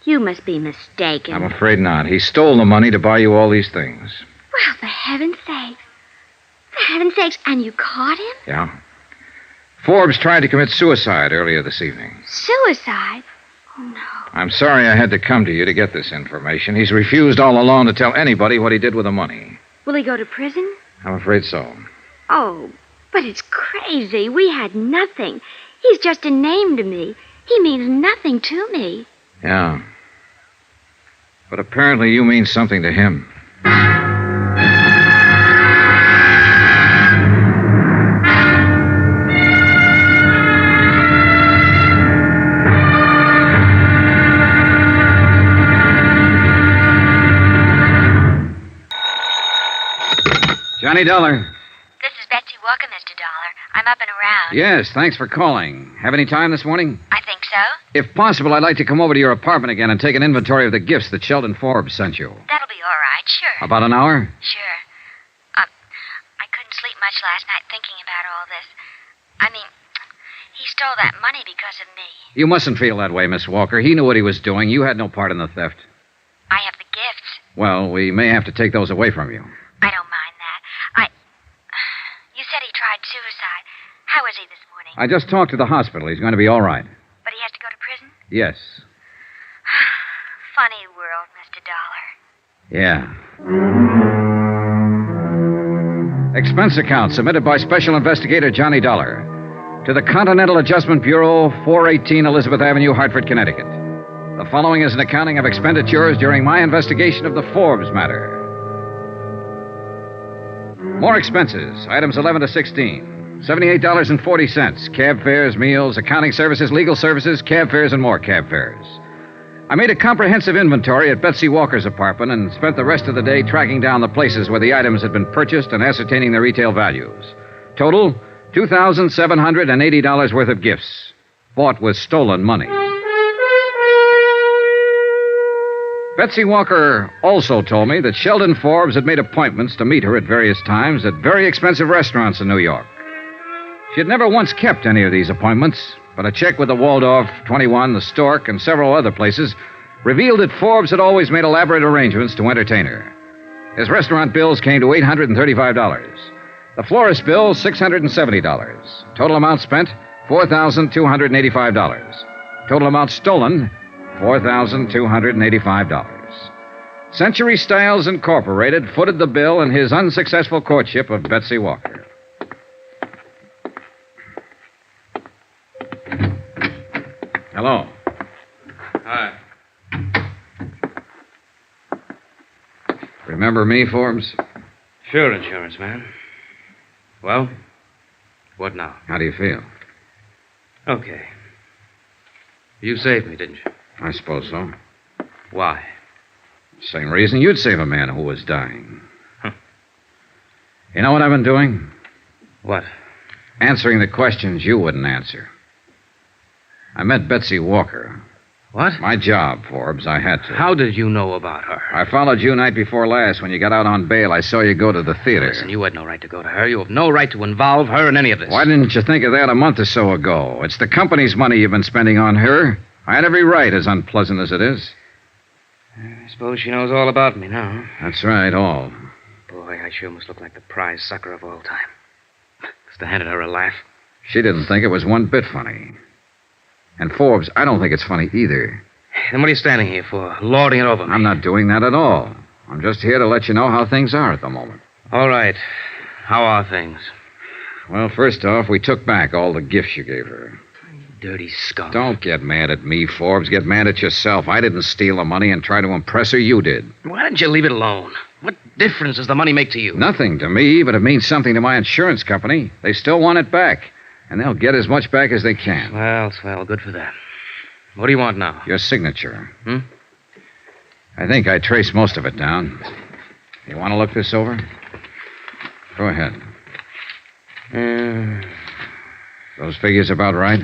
You must be mistaken. I'm afraid not. He stole the money to buy you all these things. Well, for heaven's sake. For heaven's sakes, and you caught him? Yeah. Forbes tried to commit suicide earlier this evening. Suicide? Oh, no. I'm sorry I had to come to you to get this information. He's refused all along to tell anybody what he did with the money. Will he go to prison? I'm afraid so. Oh, but it's crazy. We had nothing. He's just a name to me. He means nothing to me. Yeah. But apparently you mean something to him. Johnny Dollar. This is Betsy Walker, Mr. Dollar. I'm up and around. Yes, thanks for calling. Have any time this morning? I think so. If possible, I'd like to come over to your apartment again and take an inventory of the gifts that Sheldon Forbes sent you. That'll be all right, sure. About an hour? Sure. I couldn't sleep much last night thinking about all this. I mean, he stole that money because of me. You mustn't feel that way, Miss Walker. He knew what he was doing. You had no part in the theft. I have the gifts. Well, we may have to take those away from you. I don't mind that. You said he tried suicide. How is he this morning? I just talked to the hospital. He's going to be all right. But he has to go to prison? Yes. Funny world, Mr. Dollar. Yeah. Expense account submitted by Special Investigator Johnny Dollar to the Continental Adjustment Bureau, 418 Elizabeth Avenue, Hartford, Connecticut. The following is an accounting of expenditures during my investigation of the Forbes matter. More expenses, items 11 to 16. $78.40. Cab fares, meals, accounting services, legal services, cab fares, and more cab fares. I made a comprehensive inventory at Betsy Walker's apartment and spent the rest of the day tracking down the places where the items had been purchased and ascertaining their retail values. Total, $2,780 worth of gifts, bought with stolen money. Betsy Walker also told me that Sheldon Forbes had made appointments to meet her at various times at very expensive restaurants in New York. She had never once kept any of these appointments, but a check with the Waldorf, 21, the Stork, and several other places revealed that Forbes had always made elaborate arrangements to entertain her. His restaurant bills came to $835. The florist bill, $670. Total amount spent, $4,285. Total amount stolen, $4,285. Century Styles Incorporated footed the bill in his unsuccessful courtship of Betsy Walker. Hello. Hi. Remember me, Forbes? Sure, insurance man. Well, what now? How do you feel? Okay. You saved me, didn't you? I suppose so. Why? Same reason you'd save a man who was dying. You know what I've been doing? What? Answering the questions you wouldn't answer. I met Betsy Walker. What? My job, Forbes. I had to. How did you know about her? I followed you night before last. When you got out on bail, I saw you go to the theater. Listen, you had no right to go to her. You have no right to involve her in any of this. Why didn't you think of that a month or so ago? It's the company's money you've been spending on her. I had every right, as unpleasant as it is. I suppose she knows all about me now. That's right, all. Boy, I sure must look like the prize sucker of all time. Must have handed her a laugh. She didn't think it was one bit funny. And Forbes, I don't think it's funny either. Then what are you standing here for? Lording it over me? I'm not doing that at all. I'm just here to let you know how things are at the moment. All right. How are things? Well, first off, we took back all the gifts you gave her. Dirty skunk. Don't get mad at me, Forbes. Get mad at yourself. I didn't steal the money and try to impress her. You did. Why didn't you leave it alone? What difference does the money make to you? Nothing to me, but it means something to my insurance company. They still want it back, and they'll get as much back as they can. Well, swell. Good for them. What do you want now? Your signature. I think I traced most of it down. You want to look this over? Go ahead. Those figures about right?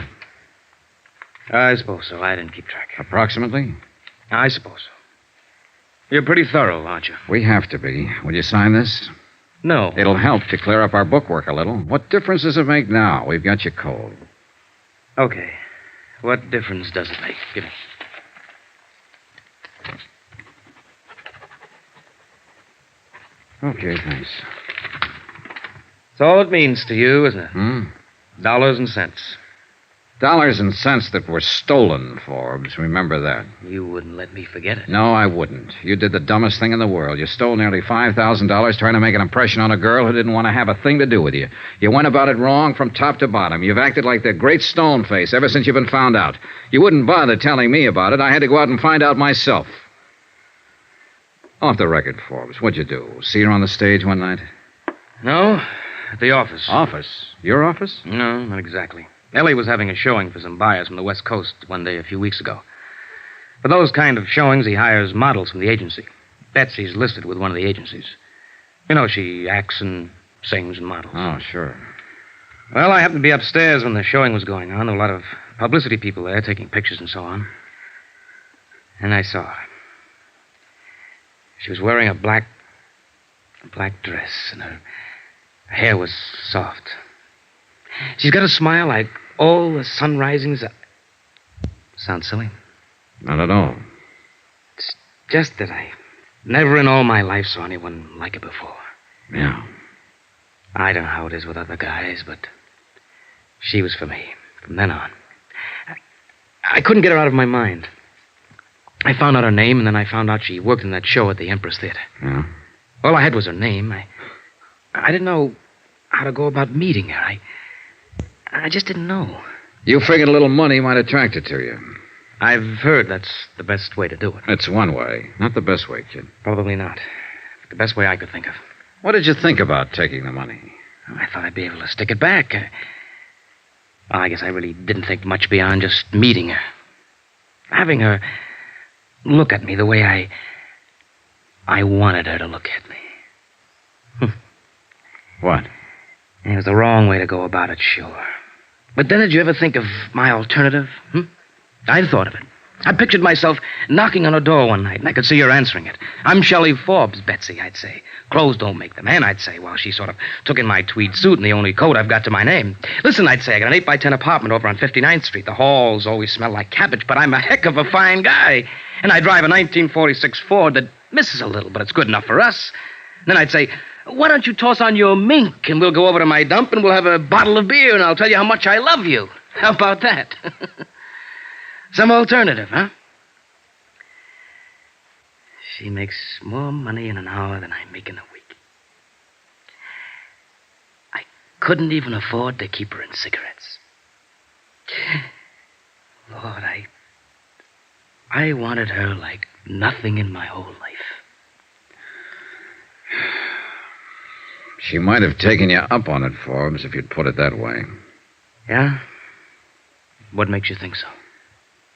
I suppose so. I didn't keep track. Approximately? I suppose so. You're pretty thorough, aren't you? We have to be. Will you sign this? No. It'll help to clear up our bookwork a little. What difference does it make now? We've got you cold. Okay. What difference does it make? Give me. Okay, thanks. That's all it means to you, isn't it? Dollars and cents. Dollars and cents that were stolen, Forbes. Remember that. You wouldn't let me forget it. No, I wouldn't. You did the dumbest thing in the world. You stole nearly $5,000 trying to make an impression on a girl who didn't want to have a thing to do with you. You went about it wrong from top to bottom. You've acted like the great stone face ever since you've been found out. You wouldn't bother telling me about it. I had to go out and find out myself. Off the record, Forbes. What'd you do? See her on the stage one night? No, at the office. Office? Your office? No, not exactly. Ellie was having a showing for some buyers from the West Coast one day a few weeks ago. For those kind of showings, he hires models from the agency. Betsy's listed with one of the agencies. You know, she acts and sings and models. Oh, sure. Well, I happened to be upstairs when the showing was going on. There were a lot of publicity people there taking pictures and so on. And I saw her. She was wearing a black dress, and her hair was soft. She's got a smile like all the sun risings. Sounds silly? Not at all. It's just that I never in all my life saw anyone like her before. Yeah. I don't know how it is with other guys, but she was for me from then on. I couldn't get her out of my mind. I found out her name, and then I found out she worked in that show at the Empress Theater. Yeah? All I had was her name. I didn't know how to go about meeting her. I just didn't know. You figured a little money might attract her to you. I've heard that's the best way to do it. It's one way. Not the best way, kid. Probably not. The best way I could think of. What did you think about taking the money? I thought I'd be able to stick it back. Well, I guess I really didn't think much beyond just meeting her. Having her look at me the way I wanted her to look at me. What? It was the wrong way to go about it, sure. But then did you ever think of my alternative? I'd thought of it. I pictured myself knocking on her door one night, and I could see her answering it. "I'm Shelley Forbes, Betsy," I'd say. "Clothes don't make the man," I'd say, while she sort of took in my tweed suit and the only coat I've got to my name. "Listen," I'd say, "I got an 8x10 apartment over on 59th Street. The halls always smell like cabbage, but I'm a heck of a fine guy. And I drive a 1946 Ford that misses a little, but it's good enough for us." Then I'd say, "Why don't you toss on your mink, and we'll go over to my dump, and we'll have a bottle of beer, and I'll tell you how much I love you. How about that?" Some alternative, huh? She makes more money in an hour than I make in a week. I couldn't even afford to keep her in cigarettes. Lord, I wanted her like nothing in my whole life. She might have taken you up on it, Forbes, if you'd put it that way. Yeah? What makes you think so?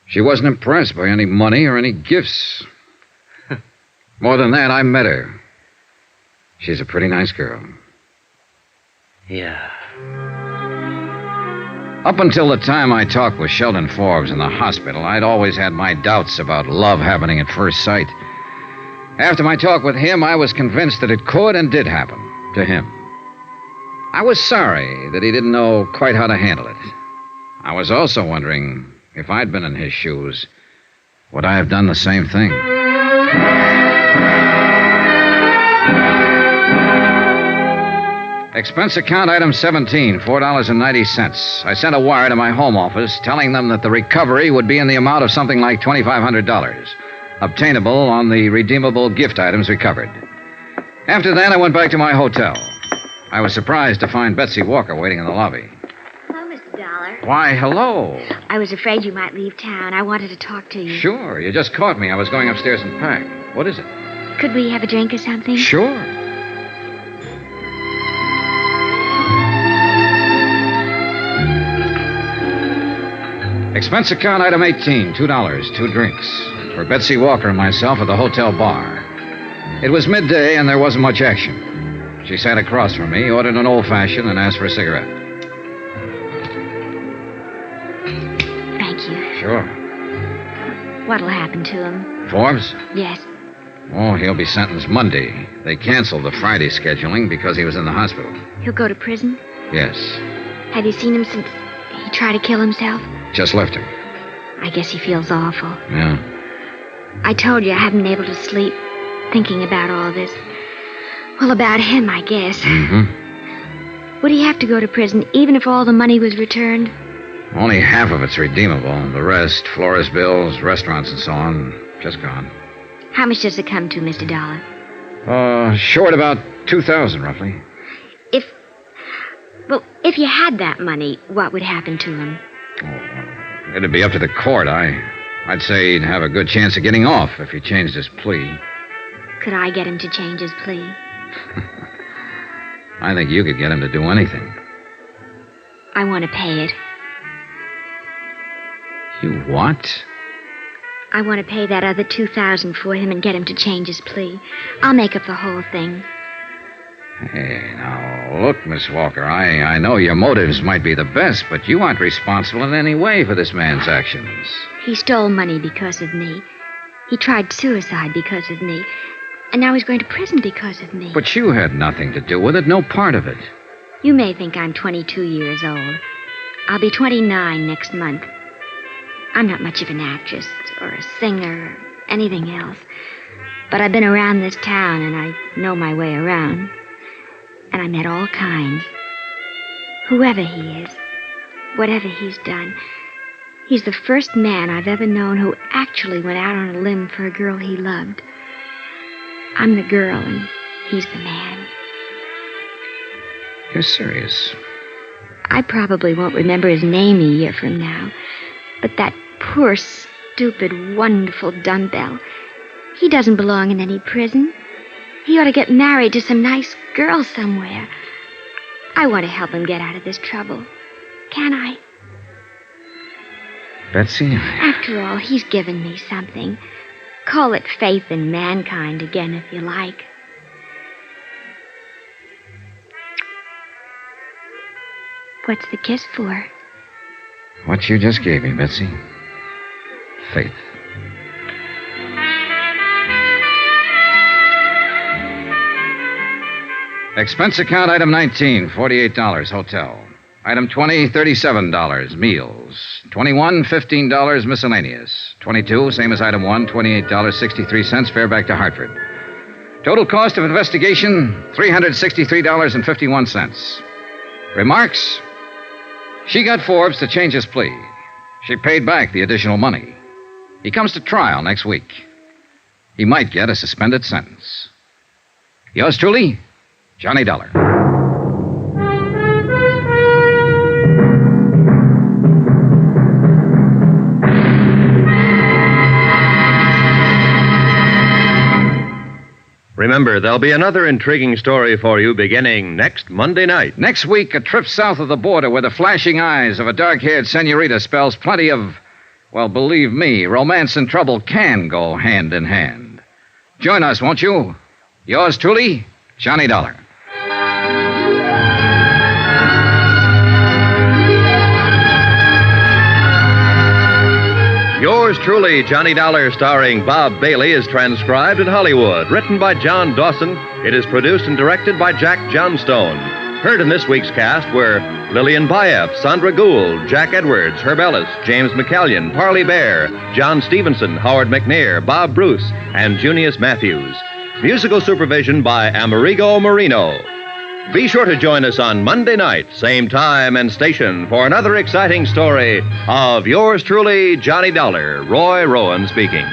She wasn't impressed by any money or any gifts. More than that, I met her. She's a pretty nice girl. Yeah. Up until the time I talked with Sheldon Forbes in the hospital, I'd always had my doubts about love happening at first sight. After my talk with him, I was convinced that it could and did happen to him. I was sorry that he didn't know quite how to handle it. I was also wondering, if I'd been in his shoes, would I have done the same thing? Expense account item 17, $4.90. I sent a wire to my home office telling them that the recovery would be in the amount of something like $2,500, obtainable on the redeemable gift items recovered. After that, I went back to my hotel. I was surprised to find Betsy Walker waiting in the lobby. Hello, Mr. Dollar. Why, hello. I was afraid you might leave town. I wanted to talk to you. Sure, you just caught me. I was going upstairs and pack. What is it? Could we have a drink or something? Sure. Expense account item 18, $2, 2 drinks. For Betsy Walker and myself at the hotel bar. It was midday and there wasn't much action. She sat across from me, ordered an old-fashioned, and asked for a cigarette. Thank you. Sure. What'll happen to him? Forbes? Yes. Oh, he'll be sentenced Monday. They canceled the Friday scheduling because he was in the hospital. He'll go to prison? Yes. Have you seen him since he tried to kill himself? Just left him. I guess he feels awful. Yeah. I told you I haven't been able to sleep thinking about all this. Well, about him, I guess. Mm-hmm. Would he have to go to prison even if all the money was returned? Only half of it's redeemable. The rest, florist bills, restaurants, and so on, just gone. How much does it come to, Mr. Dollar? Short about $2,000, roughly. If you had that money, what would happen to him? It'd be up to the court. I'd say he'd have a good chance of getting off if he changed his plea. Could I get him to change his plea? I think you could get him to do anything. I want to pay it. You what? I want to pay that other $2,000 for him and get him to change his plea. I'll make up the whole thing. Hey, now, look, Miss Walker, I know your motives might be the best, but you aren't responsible in any way for this man's actions. He stole money because of me. He tried suicide because of me. And now he's going to prison because of me. But you had nothing to do with it, no part of it. You may think I'm 22 years old. I'll be 29 next month. I'm not much of an actress or a singer or anything else. But I've been around this town and I know my way around. And I met all kinds. Whoever he is, whatever he's done, he's the first man I've ever known who actually went out on a limb for a girl he loved. I'm the girl and he's the man. You're serious? I probably won't remember his name a year from now. But that poor, stupid, wonderful dumbbell, he doesn't belong in any prison. He ought to get married to some nice girl somewhere. I want to help him get out of this trouble. Can I? Betsy? After all, he's given me something. Call it faith in mankind again, if you like. What's the kiss for? What you just gave me, Betsy. Faith. Expense account item 19, $48, hotel. Item 20, $37, meals. 21, $15, miscellaneous. 22, same as item 1, $28.63, fare back to Hartford. Total cost of investigation, $363.51. Remarks? She got Forbes to change his plea. She paid back the additional money. He comes to trial next week. He might get a suspended sentence. Yours truly, Johnny Dollar. Remember, there'll be another intriguing story for you beginning next Monday night. Next week, a trip south of the border where the flashing eyes of a dark-haired senorita spells plenty of, well, believe me, romance and trouble can go hand in hand. Join us, won't you? Yours truly, Johnny Dollar. Yours truly, Johnny Dollar, starring Bob Bailey, is transcribed in Hollywood. Written by John Dawson, it is produced and directed by Jack Johnstone. Heard in this week's cast were Lillian Baeff, Sandra Gould, Jack Edwards, Herb Ellis, James McCallion, Parley Bear, John Stevenson, Howard McNair, Bob Bruce, and Junius Matthews. Musical supervision by Amerigo Marino. Be sure to join us on Monday night, same time and station, for another exciting story of yours truly, Johnny Dollar. Roy Rowan speaking.